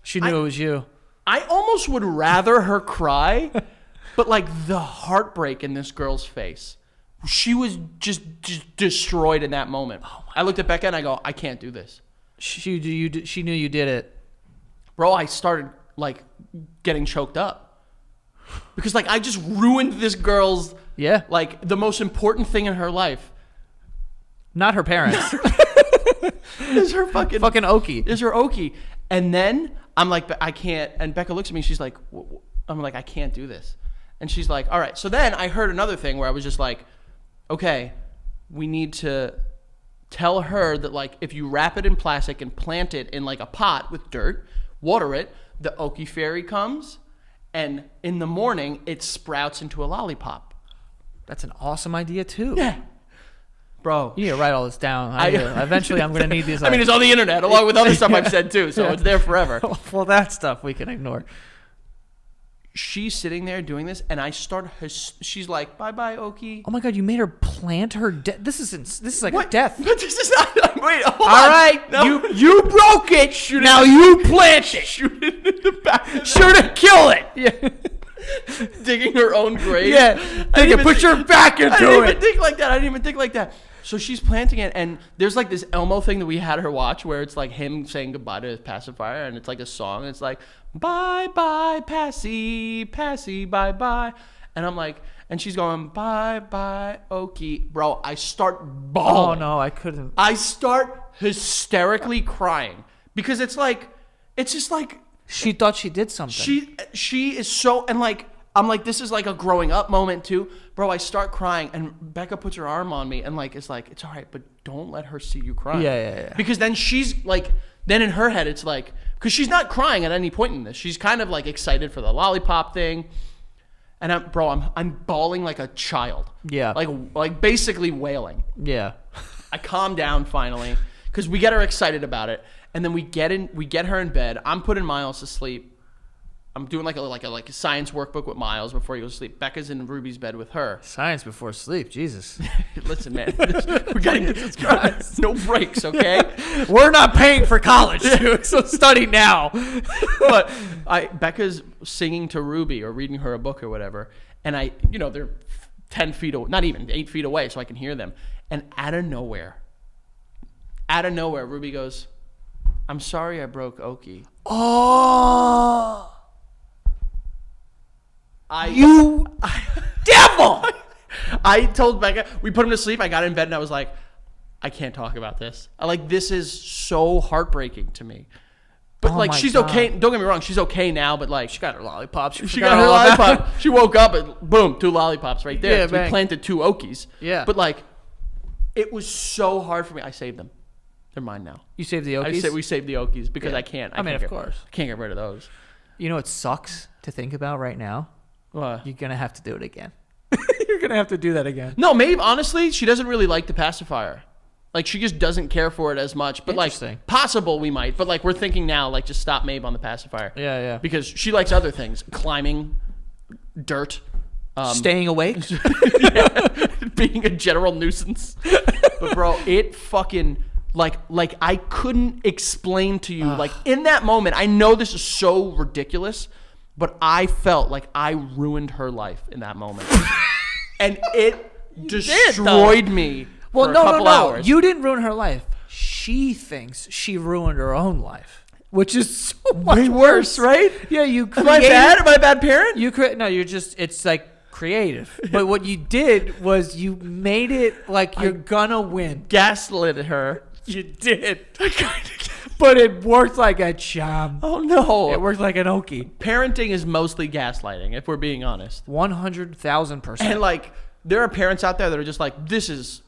She knew it was you. I almost would rather her cry, but the heartbreak in this girl's face. She was just destroyed in that moment. I looked at Becca and I go, I can't do this. She knew you did it. Bro, I started getting choked up. Because I just ruined this girl's the most important thing in her life. Not her parents. Is her fucking Okie. Is her Okie. And then I'm I can't. And Becca looks at me. She's I'm I can't do this. And she's all right. So then I heard another thing where I was just okay, we need to tell her that if you wrap it in plastic and plant it in a pot with dirt, water it, the Okie fairy comes, and in the morning it sprouts into a lollipop. That's an awesome idea too. Yeah. Bro, you need to write all this down. Eventually, I'm going to need these. I mean, it's on the internet along with other stuff I've said too, so it's there forever. Well, that stuff we can ignore. She's sitting there doing this, and I start. She's bye bye, Okie. Oh my God, you made her plant her death. This is like death. But this is not. Wait, hold all on. right, No. you broke it. Now you plant it. Shoot it in the back. Shoot it, kill it. Yeah. Digging her own grave. Yeah. Put your back into it. I didn't even think like that. So she's planting it, and there's this Elmo thing that we had her watch where it's him saying goodbye to his pacifier, and it's a song, and it's bye bye Passy, Passy, bye bye. And I'm and she's going, bye bye Okie. Bro, I start bawling. Oh no, I couldn't. I start hysterically crying because it's just she thought she did something. She is so, and I'm this is a growing up moment too. Bro, I start crying, and Becca puts her arm on me and it's all right, but don't let her see you crying. Yeah. Because then she's then in her head it's because she's not crying at any point in this. She's kind of excited for the lollipop thing. And I'm bawling like a child. Yeah. Basically wailing. Yeah. I calm down finally because we get her excited about it, and then we get her in bed. I'm putting Miles to sleep. I'm doing a science workbook with Miles before he goes to sleep. Becca's in Ruby's bed with her. Science before sleep, Jesus. Listen, man, we gotta get this going. No breaks, okay? We're not paying for college, dude, so study now. But Becca's singing to Ruby or reading her a book or whatever, and they're 10 feet, not even 8 feet away, so I can hear them. And out of nowhere, Ruby goes, "I'm sorry I broke Okie." Oh. Devil! I told Becca, we put him to sleep. I got in bed and I was I can't talk about this. This is so heartbreaking to me. But she's God. okay. Don't get me wrong, she's okay now. But she got her lollipops. She got her lollipop. She woke up and boom, 2 lollipops right there. Yeah, So we planted 2 Okies. Yeah. But it was so hard for me. I saved them. They're mine now. You saved the Okies? We saved the Okies because I can't. Of course. I can't get rid of those. You know what sucks to think about right now? What? You're gonna have to do it again. You're gonna have to do that again. No, Maeve, honestly, she doesn't really like the pacifier. She just doesn't care for it as much. But possible we might. But we're thinking now, just stop Maeve on the pacifier. Yeah. Because she likes other things, climbing, dirt, staying awake, being a general nuisance. But bro, it fucking Like I couldn't explain to you. Like in that moment, I know this is so ridiculous, but I felt like I ruined her life in that moment, and it destroyed me. Well, for no, a couple hours. You didn't ruin her life. She thinks she ruined her own life, which is so much way worse, right? Yeah, you. Am I bad? Am I a bad parent? You create. No, you're just. It's like creative. But what you did was you made it like you're gonna win. Gaslit her. You did. But it worked like a charm. Oh no! It worked like an okie. Parenting is mostly gaslighting, if we're being honest. 100,000%. And like, there are parents out there that are just like, this is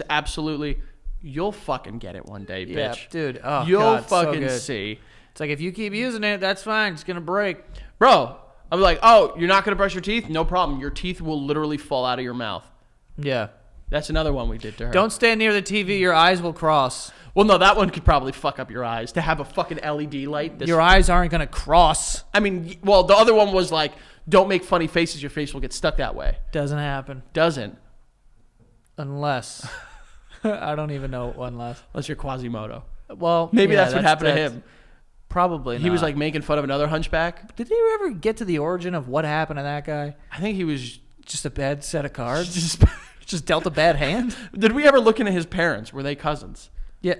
absolutely. You'll fucking get it one day, bitch. Yeah, dude. Oh, You'll God, fucking so see. It's like, if you keep using it, that's fine. It's gonna break. Bro, I'm like, oh, you're not gonna brush your teeth? No problem. Your teeth will literally fall out of your mouth. Yeah. That's another one we did to her. Don't stand near the TV. Your eyes will cross. Well, no, that one could probably fuck up your eyes. To have a fucking LED light. Your eyes aren't going to cross. I mean, well, the other one was like, don't make funny faces. Your face will get stuck that way. Doesn't happen. Doesn't. Unless. I don't even know unless. Unless you're Quasimodo. Well, maybe yeah, that's what happened to him. Probably not. He was like making fun of another hunchback. Did you ever get to the origin of what happened to that guy? I think he was just a bad set of cards. Just dealt a bad hand. Did we ever look into his parents? Were they cousins? Yeah.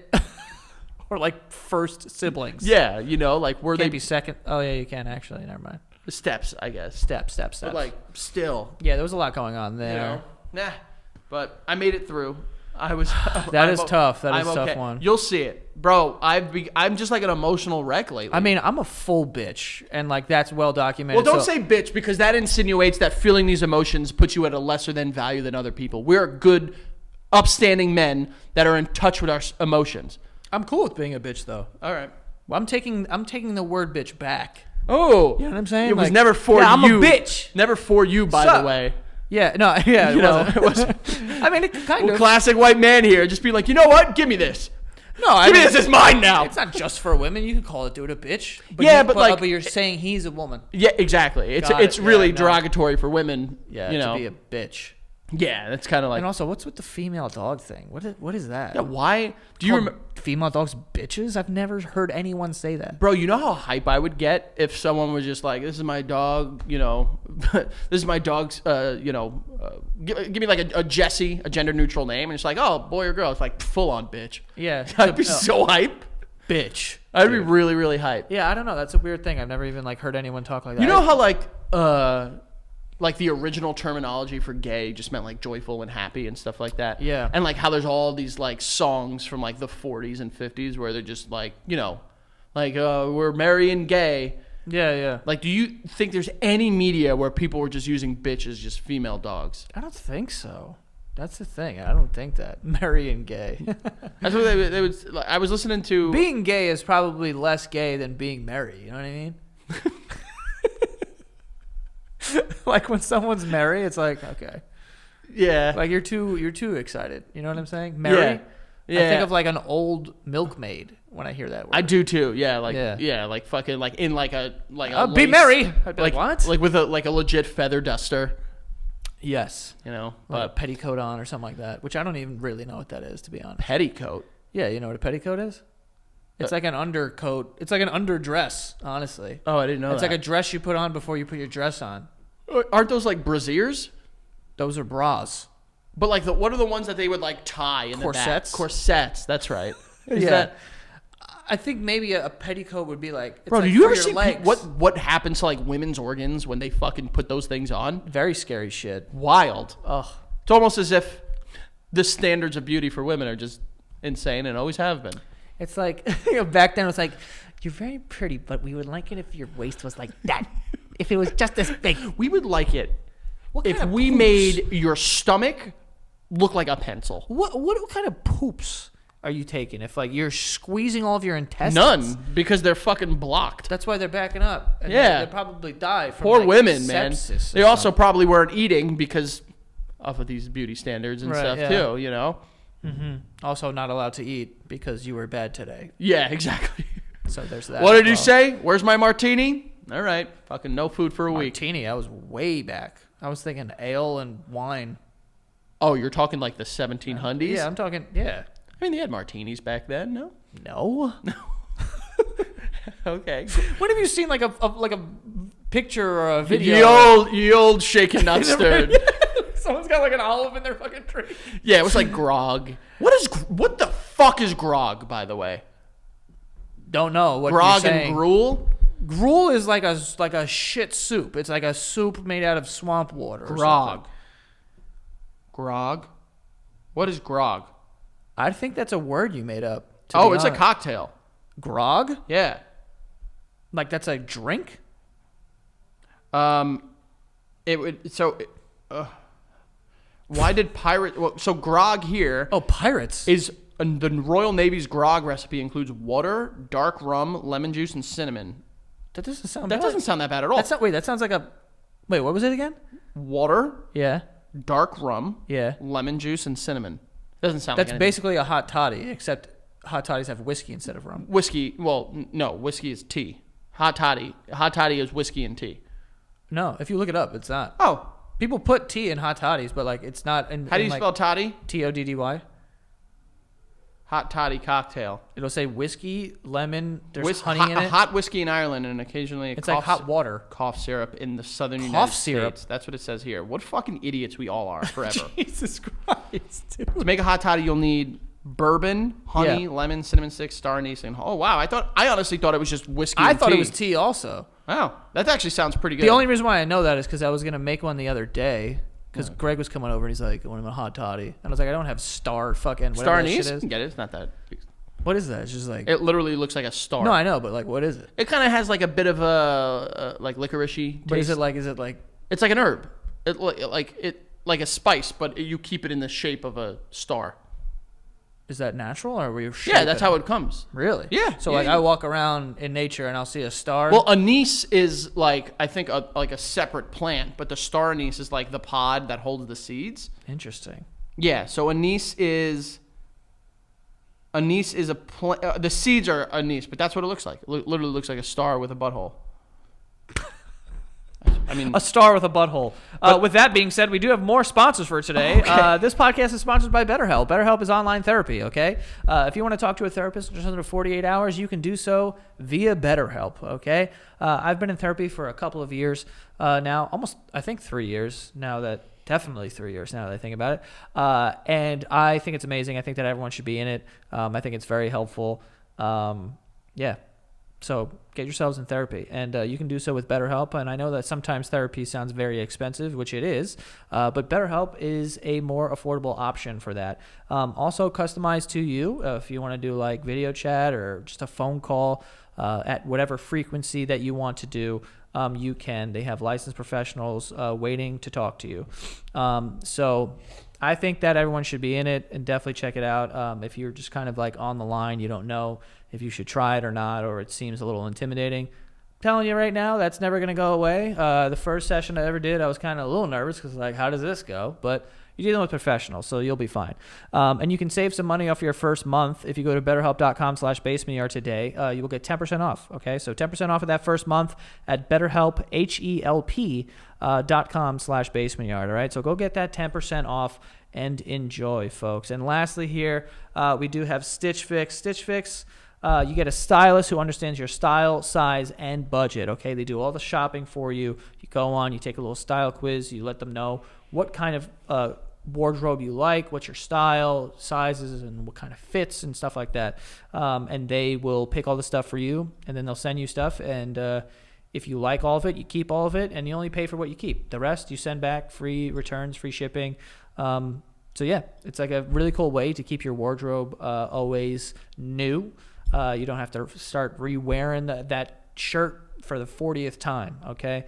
Or like first siblings. Yeah, you know, like were Can't they be second? Oh yeah, you can actually. Never mind. Steps, I guess. Steps. But like still. Yeah, there was a lot going on there. You know? Nah. But I made it through. I was. That is tough. That is a tough one. You'll see it, bro. I'm just like an emotional wreck lately. I mean, I'm a full bitch, and like that's well documented. Well, don't say bitch, because that insinuates that feeling these emotions puts you at a lesser than value than other people. We're good, upstanding men that are in touch with our emotions. I'm cool with being a bitch, though. All right. Well, I'm taking the word bitch back. Oh, you know what I'm saying? It was like, never for you. I'm a bitch. Never for you, by the way. Yeah, no, yeah, it wasn't. I mean, it kind of. Classic white man here, just being like, you know what? Give me this. No, give me this. It's mine now. It's not just for women. You can call it dude a bitch. But yeah, but you're saying he's a woman. Yeah, exactly. It's really derogatory for women. Yeah, you know, to be a bitch. Yeah, that's kind of like. And also, what's with the female dog thing? What is that? Yeah, why do you remember female dogs bitches? I've never heard anyone say that. Bro, you know how hype I would get if someone was just like, "This is my dog," you know, "This is my dog's," you know, give me like a Jessie, a gender neutral name, and it's like, "Oh, boy or girl?" It's like full on bitch. Yeah, I'd be so hype. Bitch. I'd be really, really hype. Yeah, I don't know. That's a weird thing. I've never even like heard anyone talk like that. You know how like the original terminology for gay just meant like joyful and happy and stuff like that. Yeah. And like how there's all these like songs from like the 40s and 50s where they're just like, you know, like we're merry and gay. Yeah, yeah. Like, do you think there's any media where people were just using bitch as just female dogs? I don't think so. That's the thing. I don't think that. Merry and gay. That's what they would. Like, I was listening to. Being gay is probably less gay than being merry. You know what I mean? Like when someone's merry, it's like, okay. Yeah. Like you're too excited. You know what I'm saying? Merry. Yeah. I think of like an old milkmaid when I hear that word. I do too. Yeah. Like yeah. Like fucking like in like a be merry. I'd be like what? Like with a legit feather duster. Yes. You know, like a petticoat on or something like that, which I don't even really know what that is, to be honest. Petticoat. Yeah, you know what a petticoat is? It's like an undercoat. It's like an underdress, honestly. Oh, I didn't know It's that. like a dress you put on before you put your dress on. Aren't those like brassieres? Those are bras. But like what are the ones that they would like tie in the back? Corsets. That's right. I think maybe a petticoat would be like. It's Bro, like did you ever your see legs. what happens to like women's organs when they fucking put those things on? Very scary shit. Wild. Ugh. It's almost as if the standards of beauty for women are just insane and always have been. It's like back then it was like, you're very pretty, but we would like it if your waist was like that. If it was just this big. We would like it if we poops? made your stomach look like a pencil. What kind of poops are you taking? If like you're squeezing all of your intestines? None, because they're fucking blocked. That's why they're backing up. And Yeah. they probably die from Poor like, women, man. sepsis or They also something. probably weren't eating because of these beauty standards and Right, stuff yeah. too, you know? Mm-hmm. Also not allowed to eat because you were bad today. Yeah, exactly. So there's that. What as did you well. say? Where's my martini? All right. Fucking no food for a week. Martini, I was way back. I was thinking ale and wine. Oh, you're talking like the 1700s? Yeah, I'm talking, yeah. I mean, they had martinis back then, no? No. Okay. When have you seen like a picture or a video? Ye old shaken not stirred. Someone's got like an olive in their fucking drink. Yeah, it was like grog. What the fuck is grog, by the way? Don't know what Grog you're saying. and gruel? Gruel is like a shit soup. It's like a soup made out of swamp water. Grog. Grog? What is grog? I think that's a word you made up. It's a cocktail. Grog? Yeah. Like that's a drink? Why did pirate? Well, so grog here. Oh, pirates. Is the Royal Navy's grog recipe includes water, dark rum, lemon juice, and cinnamon. That doesn't sound bad. That doesn't sound that bad at all. That sounds like a... Wait, what was it again? Water, Yeah. dark rum, Yeah. lemon juice, and cinnamon. Doesn't sound That's like anything. basically a hot toddy, except hot toddies have whiskey instead of rum. Whiskey. Well, no, whiskey is tea. Hot toddy is whiskey and tea. No, if you look it up, it's not. Oh. People put tea in hot toddies, but like it's not in... How do you spell toddy? Toddy? Hot toddy cocktail. It'll say whiskey, lemon, there's honey in it. Hot whiskey in Ireland and occasionally It's like hot water. Cough syrup in the southern Cough United syrup? States. That's what it says here. What fucking idiots we all are forever. Jesus Christ, dude. To make a hot toddy, you'll need bourbon, honey, lemon, cinnamon sticks, star anise, and oh wow! I honestly thought it was just whiskey. I and thought tea. it was tea also. Wow, that actually sounds pretty good. The only reason why I know that is because I was going to make one the other day because Greg was coming over and he's like, I want a hot toddy. And I was like, I don't have star fucking whatever star that anise. shit You is. can get it. It's not that. What is that? It's just like... It literally looks like a star. No, I know, but like, what is it? It kind of has like a bit of a like licorice-y taste. But is it like... It's like an herb. Like a spice, but you keep it in the shape of a star. Is that natural or were you... Yeah, that's how it comes. Really? Yeah. So yeah, like yeah. I walk around in nature and I'll see a star. Well, anise is like I think like a separate plant, but the star anise is like the pod that holds the seeds. Interesting. Yeah. So anise is a plant. The seeds are anise, but that's what it looks like. It literally looks like a star with a butthole. I mean, A star with a butthole. With that being said, we do have more sponsors for today. Okay. This podcast is sponsored by BetterHelp. BetterHelp is online therapy, okay? If you want to talk to a therapist in just under 48 hours, you can do so via BetterHelp, okay? I've been in therapy for a couple of years now, almost, I think 3 years now that, definitely 3 years now that I think about it. And I think it's amazing. I think that everyone should be in it. I think it's very helpful. Yeah. So get yourselves in therapy, and you can do so with BetterHelp. And I know that sometimes therapy sounds very expensive, which it is, but BetterHelp is a more affordable option for that. Also customized to you if you want to do like video chat or just a phone call at whatever frequency that you want to do. You can. They have licensed professionals waiting to talk to you. So I think that everyone should be in it and definitely check it out. If you're just kind of like on the line, you don't know if you should try it or not, or it seems a little intimidating. I'm telling you right now, that's never going to go away. The first session I ever did, I was kind of a little nervous because like, how does this go? But you're dealing with professionals, so you'll be fine. And you can save some money off your first month if you go to betterhelp.com/basementyard today. You will get 10% off, okay? So 10% off of that first month at BetterHelp, HELP.com/basementyard, all right? So go get that 10% off and enjoy, folks. And lastly here, we do have Stitch Fix. Stitch Fix, you get a stylist who understands your style, size, and budget, okay? They do all the shopping for you. You go on, you take a little style quiz, you let them know what kind of wardrobe you like, what's your style, sizes, and what kind of fits and stuff like that. And they will pick all the stuff for you, and then they'll send you stuff. And if you like all of it, you keep all of it, and you only pay for what you keep. The rest you send back, free returns, free shipping. So yeah, it's like a really cool way to keep your wardrobe always new. You don't have to start re-wearing that shirt for the 40th time, okay?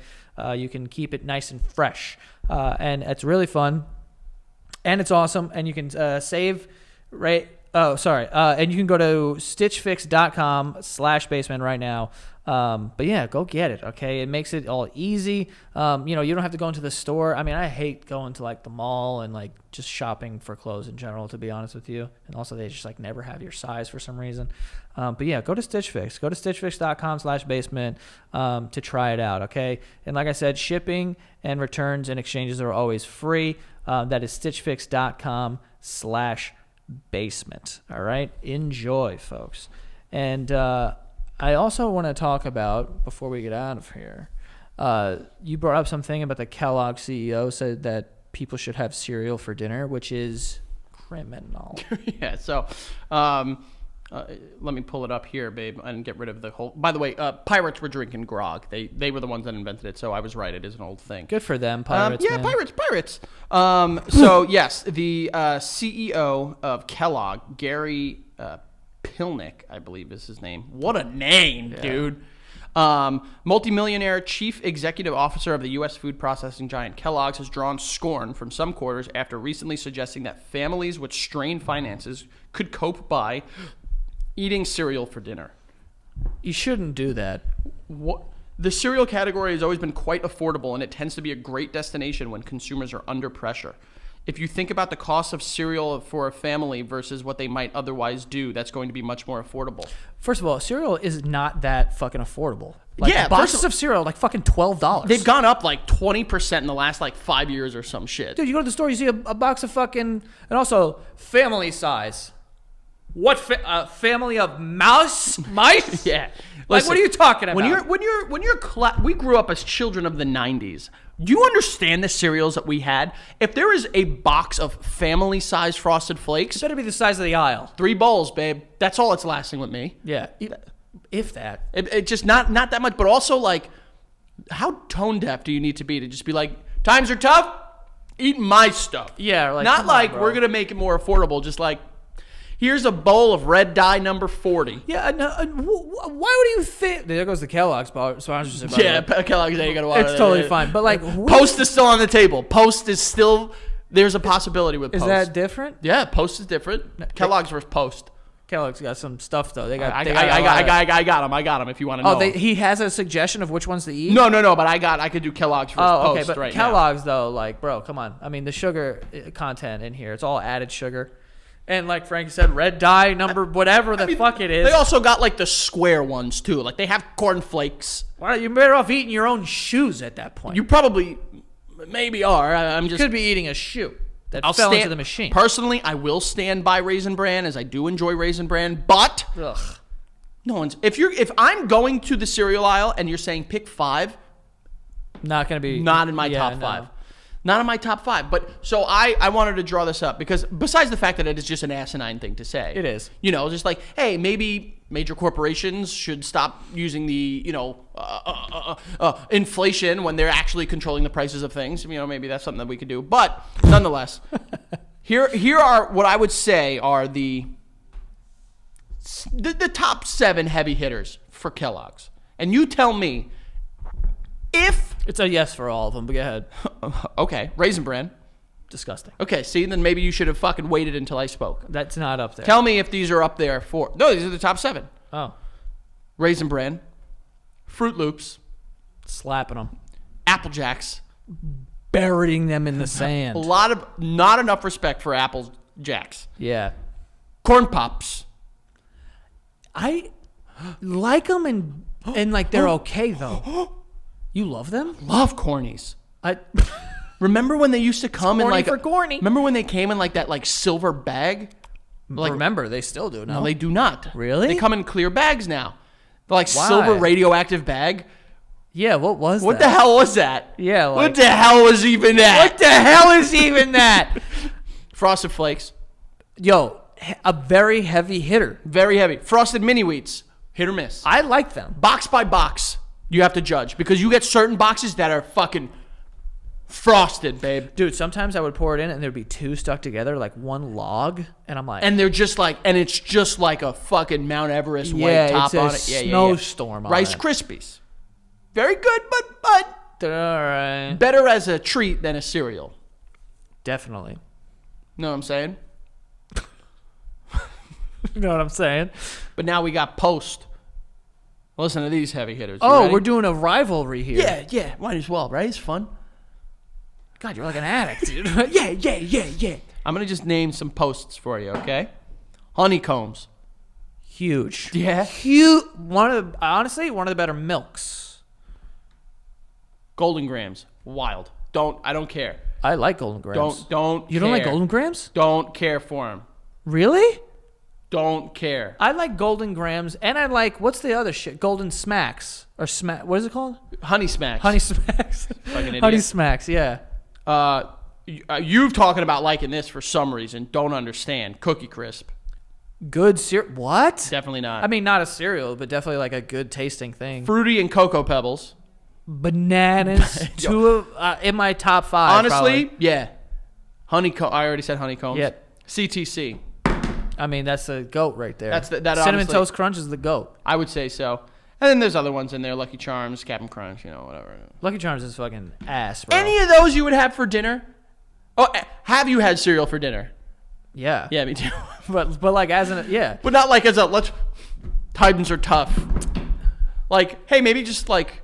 You can keep it nice and fresh. And it's really fun. And it's awesome. And you can save, right? Oh, sorry. And you can go to stitchfix.com/basement right now. But yeah, go get it, okay? It makes it all easy. You don't have to go into the store. I mean, I hate going to like the mall and like just shopping for clothes in general, to be honest with you. And also they just like never have your size for some reason. But yeah, go to Stitch Fix. Go to stitchfix.com/basement to try it out, okay? And like I said, shipping and returns and exchanges are always free. That is stitchfix.com/basement. basement. All right? Enjoy, folks. And I also want to talk about, before we get out of here, you brought up something about the Kellogg CEO said that people should have cereal for dinner, which is criminal. Yeah, so let me pull it up here, babe, and get rid of the whole... By the way, pirates were drinking grog. They were the ones that invented it, so I was right. It is an old thing. Good for them, pirates, yeah, man. pirates. So, yes, the CEO of Kellogg, Gary Pilnick, I believe is his name. What a name, dude. Multimillionaire chief executive officer of the U.S. food processing giant Kellogg's has drawn scorn from some quarters after recently suggesting that families with strained finances could cope by eating cereal for dinner. You shouldn't do that. The cereal category has always been quite affordable, and it tends to be a great destination when consumers are under pressure. If you think about the cost of cereal for a family versus what they might otherwise do, that's going to be much more affordable. First of all, cereal is not that fucking affordable. Like, Yeah, boxes of cereal are like fucking $12. They've gone up like 20% in the last like 5 years or some shit. Dude, you go to the store, you see a box of fucking... And also, family size. What family of mice? Yeah. Like, Listen, what are you talking about? We grew up as children of the 90s. Do you understand the cereals that we had? If there is a box of family-sized Frosted Flakes, It better be the size of the aisle. 3 bowls, babe. That's all it's lasting with me. Yeah. If that. It just not that much, but also like, how tone deaf do you need to just be like, times are tough, eat my stuff. Yeah, like, not come like on, bro. we're gonna make it more affordable. Just like, here's a bowl of red dye number 40. Yeah, no, why would you think... There goes the Kellogg's sponsorship. by the Yeah, way. Kellogg's, you gotta water. It's totally fine. But like... Post is still on the table. Post is still... There's a possibility with Post. Is that different? Yeah, Post is different. Kellogg's versus Post. Kellogg's got some stuff, though. I got him if you want to know. Oh, he has a suggestion of which ones to eat? No, but I could do Kellogg's versus Post but right Kellogg's, though, like, bro, come on. I mean, the sugar content in here, it's all added sugar. And like Frank said, red dye, number whatever the fuck it is. They also got like the square ones too. Like they have corn flakes. Why, you're better off eating your own shoes at that point. You probably maybe are. I'm just could be eating a shoe that fell into the machine. Personally, I will stand by Raisin Bran as I do enjoy Raisin Bran, but Ugh. no one's if I'm going to the cereal aisle and you're saying pick 5, Not gonna be not in my top 5. Not in my top 5. But so I wanted to draw this up because besides the fact that it is just an asinine thing to say. It is. You know, just like, hey, maybe major corporations should stop using the, inflation when they're actually controlling the prices of things. You know, maybe that's something that we could do. But nonetheless, here are what I would say are the top 7 heavy hitters for Kellogg's. And you tell me if... It's a yes for all of them, but go ahead. Okay, Raisin Bran. Disgusting. Okay, see, then maybe you should have fucking waited until I spoke. That's not up there. Tell me if these are up there for... No, these are the top 7. Oh. Raisin Bran, Fruit Loops, Slapping them. Apple Jacks. Burying them in the sand. Not enough respect for Apple Jacks. Yeah. Corn Pops. I like them and like they're okay, though. You love them? Love cornies. I Remember when they used to come in corny like... for corny. Remember when they came in like that like silver bag? Like, remember, they still do. no, they do not. Really? They come in clear bags now. They're like Why? silver radioactive bag. Yeah, what was What that? the hell was that? Yeah, like... What the hell was even that? What the hell is even that? Frosted Flakes. Yo, a very heavy hitter. Very heavy. Frosted Mini Wheats. Hit or miss. I like them. Box by box, you have to judge. Because you get certain boxes that are fucking frosted, babe. Dude, sometimes I would pour it in and there'd be 2 stuck together, like one log. And I'm like... And they're just like... And it's just like a fucking Mount Everest white top on it. Yeah, snowstorm on Rice it. Krispies. Very good, but All right. better as a treat than a cereal. Definitely. Know what I'm saying? You know what I'm saying? But now we got Post. Listen to these heavy hitters. You Oh, ready? we're doing a rivalry here. Yeah. Might as well, right? It's fun. God, you're like an addict, dude. Yeah. I'm going to just name some Posts for you, okay? Honeycombs. Huge. Yeah. Huge. Honestly, one of the better milks. Golden Grams. Wild. I don't care. I like Golden Grams. Don't You don't like care. Golden Grams? Don't care for them. Really? Don't care. I like Golden Grams, and I like, what's the other shit? Golden Smacks. Or what is it called? Honey Smacks. Honey Smacks. Fucking idiot. Honey Smacks, yeah. You've talking about liking this for some reason. Don't understand. Cookie Crisp. Good cereal. What? Definitely not. I mean, not a cereal, but definitely like a good tasting thing. Fruity and Cocoa Pebbles. Bananas. In my top 5. Honestly, probably. yeah. Honeycomb. I already said honeycombs. Yeah. CTC. I mean, that's the GOAT right there. That Cinnamon honestly, Toast Crunch is the GOAT. I would say so. And then there's other ones in there, Lucky Charms, Cap'n Crunch, whatever. Lucky Charms is fucking ass, bro. Any of those you would have for dinner? Oh, have you had cereal for dinner? Yeah. Yeah, me too. But like yeah. But not like times are tough. Like, hey, maybe just like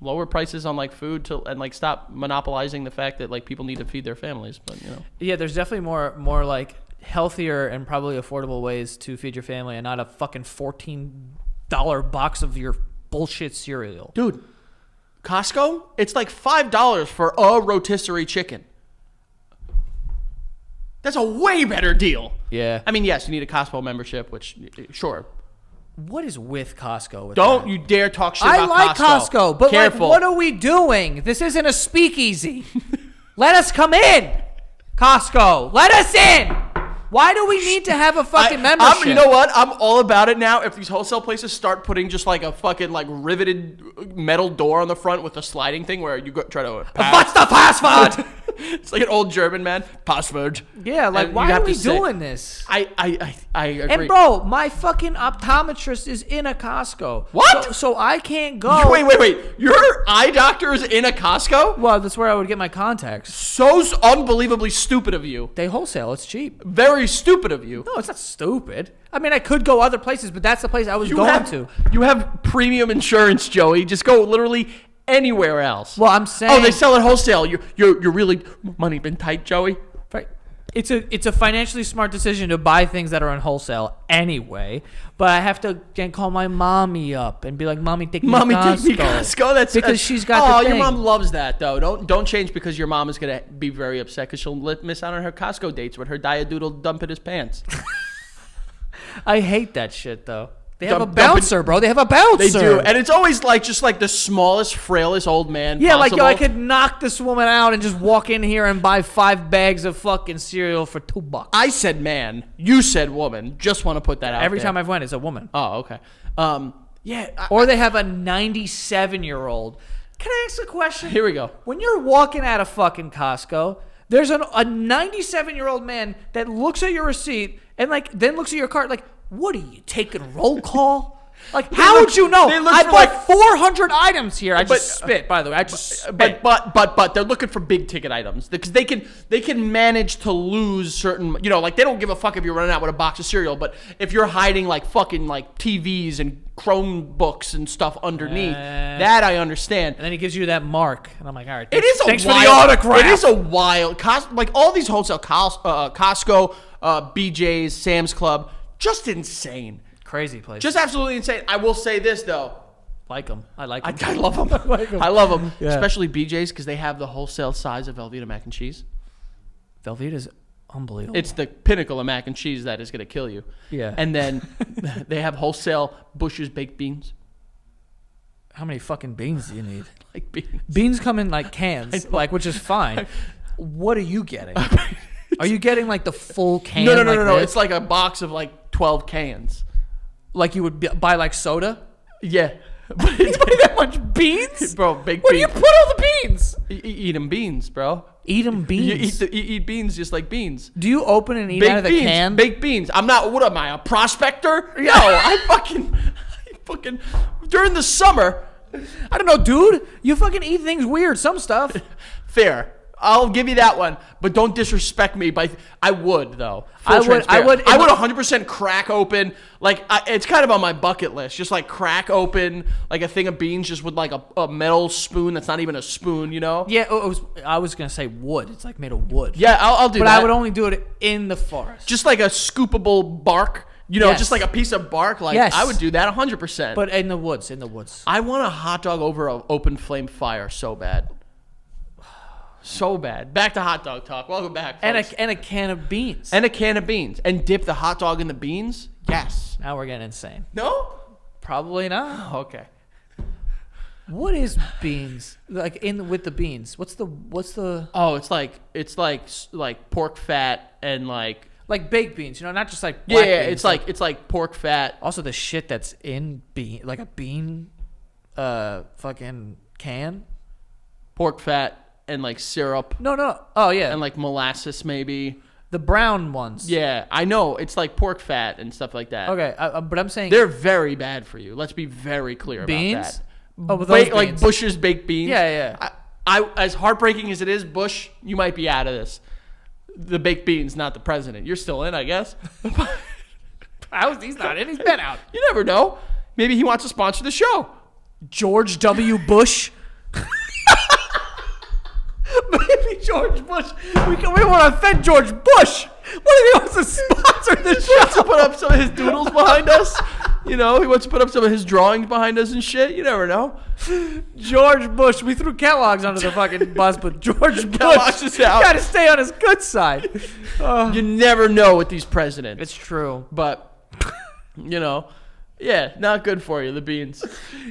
lower prices on like food and like stop monopolizing the fact that like people need to feed their families. But Yeah, there's definitely more like healthier and probably affordable ways to feed your family, and not a fucking $14 box of your bullshit cereal. Dude, Costco, it's like $5 for a rotisserie chicken. That's a way better deal. Yeah. I mean, yes, you need a Costco membership, which, sure. What is with Costco? Don't you dare talk shit I about like Costco, but careful. like, what are we doing? This isn't a speakeasy. Let us come in. Costco, let us in. Why do we need to have a fucking membership? You know what? I'm all about it now. If these wholesale places start putting just like a fucking like riveted metal door on the front with a sliding thing where you try to What's the password? It's like an old German man. Password. Yeah, like, why are we doing this? I agree. And bro, my fucking optometrist is in a Costco. What? So I can't go. Wait. Your eye doctor is in a Costco? Well, that's where I would get my contacts. So unbelievably stupid of you. They wholesale. It's cheap. Very stupid of you. No, it's not stupid. I mean, I could go other places, but that's the place I was going to. You have premium insurance, Joey. Just go literally anywhere else. Well, I'm saying. Oh, they sell it wholesale. You're really money been tight, Joey. Right. It's a financially smart decision to buy things that are on wholesale anyway. But I have to call my mommy up and be like, "Mommy, take me to Costco." That's because she's got the thing. Your mom loves that though. Don't change because your mom is gonna be very upset because she'll miss out on her Costco dates with her Diadoodle dumping his pants. I hate that shit though. They have a bouncer, bro. They have a bouncer. They do, and it's always like just like the smallest, frailest old man. Yeah, possible. like I could knock this woman out and just walk in here and buy 5 bags of fucking cereal for $2. I said man, you said woman. Just want to put that out. Every time I've went, it's a woman. Oh, okay. Yeah. Or they have a 97-year-old. Can I ask a question? Here we go. When you're walking out of fucking Costco, there's a 97-year-old man that looks at your receipt and like then looks at your cart like, what are you taking roll call? Like, how would you know? I bought 400 items here. I just spit, by the way. I just spit. But they're looking for big ticket items because they can manage to lose certain. Like they don't give a fuck if you're running out with a box of cereal, but if you're hiding like fucking like TVs and Chromebooks and stuff underneath, that I understand. And then he gives you that mark, and I'm like, all right. Thanks for the autograph. It is a wild like all these wholesale Costco, BJ's, Sam's Club, just insane. Crazy place. Just absolutely insane. I will say this though. Like them. I like them. I love them. I love them. Yeah. Especially BJ's because they have the wholesale size of Velveeta mac and cheese. Velveeta's unbelievable. It's the pinnacle of mac and cheese that is going to kill you. Yeah. And then they have wholesale Bush's baked beans. How many fucking beans do you need? Like beans. Beans come in like cans, which is fine. What are you getting? Are you getting like the full can? No. It's like a box of like 12 cans. Like you would buy like soda? Yeah. You buy that much beans? Bro, baked beans. Where do you put all the beans? Eat them beans, bro. Eat them beans? You eat beans just like beans. Do you open and eat baked out of the beans, can? Baked beans. I'm not, what am I, a prospector? No, I fucking, during the summer. I don't know, dude. You fucking eat things weird, some stuff. Fair. I'll give you that one, but don't disrespect me. I would though. I would 100% crack open. Like it's kind of on my bucket list. Just like crack open like a thing of beans, just with like a metal spoon that's not even a spoon. Yeah, I was gonna say wood. It's like made of wood. Yeah, I'll do that. But I would only do it in the forest. Just like a scoopable bark. Yes. Just like a piece of bark. Like yes. I would do that 100%. But in the woods. I want a hot dog over an open flame fire so bad. So bad. Back to hot dog talk. Welcome back, And folks. a can of beans. And a can of beans. And dip the hot dog in the beans? Yes. Now we're getting insane. No? Probably not. Okay. What is beans? Like with the beans. What's the Oh, it's like pork fat and like baked beans, not just like yeah, black beans. it's like pork fat. Also the shit that's in bean, like a bean fucking can. Pork fat and like syrup No. Oh yeah. and like molasses maybe. The brown ones. Yeah, I know. It's like pork fat and stuff like that. Okay, but I'm saying They're very bad for you. Let's be very clear beans. about that. Oh, but those Like beans. Bush's baked beans. Yeah. I as heartbreaking as it is, Bush, you might be out of this. The baked beans, not the president. You're still in, I guess. He's not in. He's been out. You never know. Maybe he wants to sponsor the show. George W. Bush. Maybe George Bush. We want to offend George Bush. What if he wants to sponsor this He wants show? to put up some of his doodles behind us. He wants to put up some of his drawings behind us and shit. You never know. George Bush. We threw Kellogg's under the fucking bus, but George Kellogg's Bush is out. got to stay on his good side. You never know with these presidents. It's true. But, yeah, not good for you, the beans.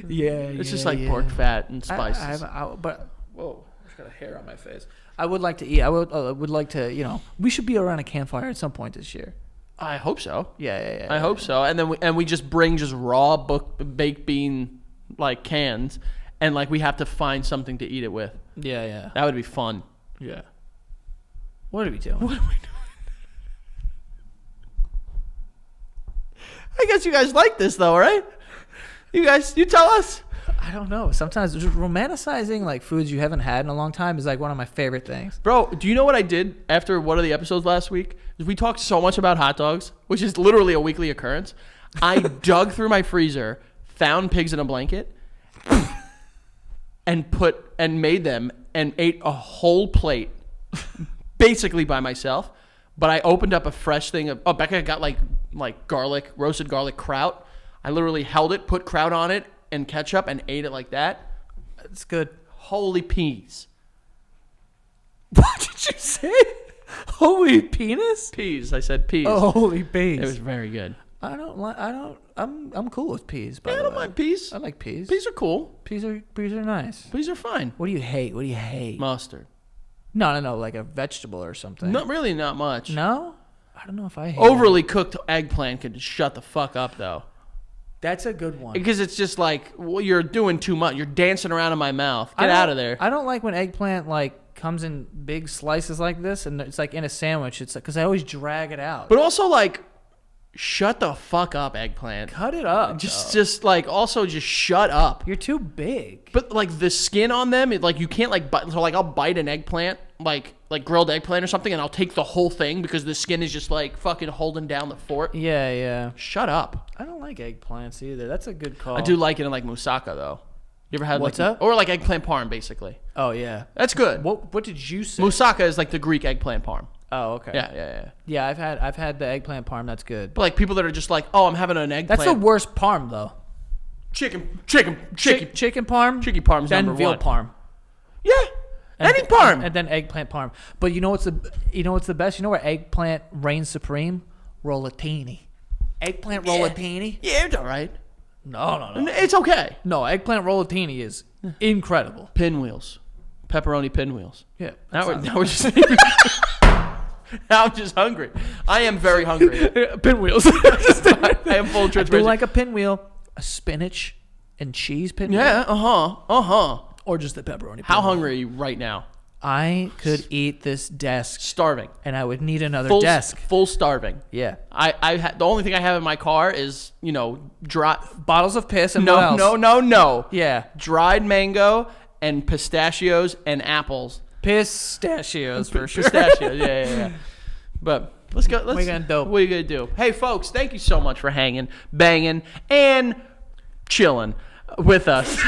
Yeah, It's just like pork fat and spices. But whoa, I just got a hair on my face. I would like to eat. I would like to. We should be around a campfire at some point this year. I hope so. Yeah. I hope so. And then we just bring just raw baked bean like cans, and like we have to find something to eat it with. Yeah. That would be fun. Yeah. What are we doing? What are we doing? I guess you guys like this though, right? You tell us. I don't know. Sometimes just romanticizing like foods you haven't had in a long time is like one of my favorite things. Bro, do you know what I did after one of the episodes last week? We talked so much about hot dogs, which is literally a weekly occurrence. I dug through my freezer, found pigs in a blanket, and made them and ate a whole plate basically by myself. But I opened up a fresh thing of Becca got like roasted garlic kraut. I literally held it, put kraut on it and ketchup and ate it like that. It's good. Holy peas. What did you say? Holy penis? Peas. I said peas. Oh, holy peas. It was very good. I'm cool with peas. By Yeah, I the don't way. mind peas. I like peas. Peas are cool. Peas are nice. Peas are fine. What do you hate? Mustard. No, like a vegetable or something. Not really, not much. No? I don't know if I hate Overly cooked eggplant could shut the fuck up though. That's a good one. Because it's just like, well, you're doing too much. You're dancing around in my mouth. Get out of there. I don't like when eggplant like comes in big slices like this and it's like in a sandwich. It's like, because I always drag it out. But also like, shut the fuck up, eggplant. Cut it up. Just like, also just shut up. You're too big. But like the skin on them, like you can't like bite. So like I'll bite an eggplant, like grilled eggplant or something, and I'll take the whole thing because the skin is just like fucking holding down the fort. Yeah. Shut up. I don't like eggplants either. That's a good call. I do like it in like moussaka though. You ever had What's like up? or like eggplant parm basically? Oh yeah. That's good. What did you say? Moussaka is like the Greek eggplant parm. Oh okay. Yeah. Yeah, I've had the eggplant parm. That's good. But like people that are just like, oh, I'm having an eggplant. That's the worst parm though. chicken Chicken parm. Chicken parm's then number veal one. parm. Yeah. Any parm. And then eggplant parm. But you know what's the best? You know where eggplant reigns supreme? Rollatini. Eggplant rollatini? Yeah, it's all right. No. It's okay. No, eggplant rollatini is incredible. Pinwheels. Pepperoni pinwheels. Yeah. Now we're just now I'm just hungry. I am very hungry. Pinwheels. I am full of I do transparency. like a pinwheel, a spinach and cheese pinwheel. Yeah, Or just the pepperoni. How pinwheel. hungry are you right now? I could eat this desk Starving. and I would need another Full desk. Full starving. Yeah. The only thing I have in my car is, dry. Bottles of piss and what else? No. Yeah. Dried mango and pistachios and apples. Pistachios for sure. Pistachios, yeah. But let's go. What are you gonna do? What are you gonna do? Hey, folks, thank you so much for hanging, banging, and chilling with us.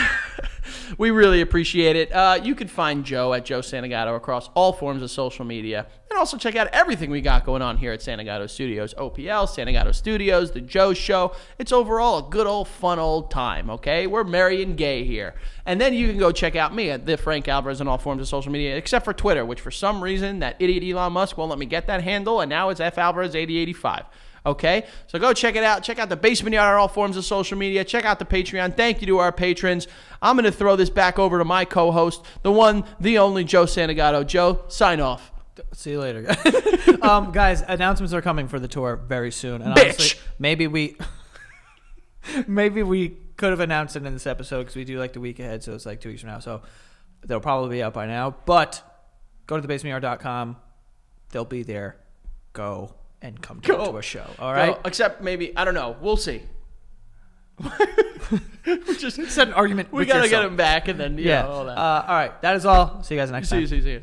We really appreciate it. You can find Joe at Joe Santagato across all forms of social media. And also check out everything we got going on here at Santagato Studios. OPL, Santagato Studios, The Joe Show. It's overall a good old fun old time, okay? We're merry and gay here. And then you can go check out me at The Frank Alvarez on all forms of social media, except for Twitter, which for some reason that idiot Elon Musk won't let me get that handle, and now it's FAlvarez8085. Okay, so go check it out. Check out the Basement Yard on all forms of social media. Check out the Patreon. Thank you to our patrons. I'm going to throw this back over to my co-host, the one, the only Joe Santagato. Joe, sign off. See you later, guys. Announcements are coming for the tour very soon. And Bitch! honestly, maybe we could have announced it in this episode because we do like the week ahead, so it's like 2 weeks from now. So they'll probably be out by now. But go to thebasementyard.com. They'll be there. Go and come to a show. All right. Go. Except maybe, I don't know. We'll see. Just set an argument. We got to get him back and then, all that. All right. That is all. See you guys next time. See you.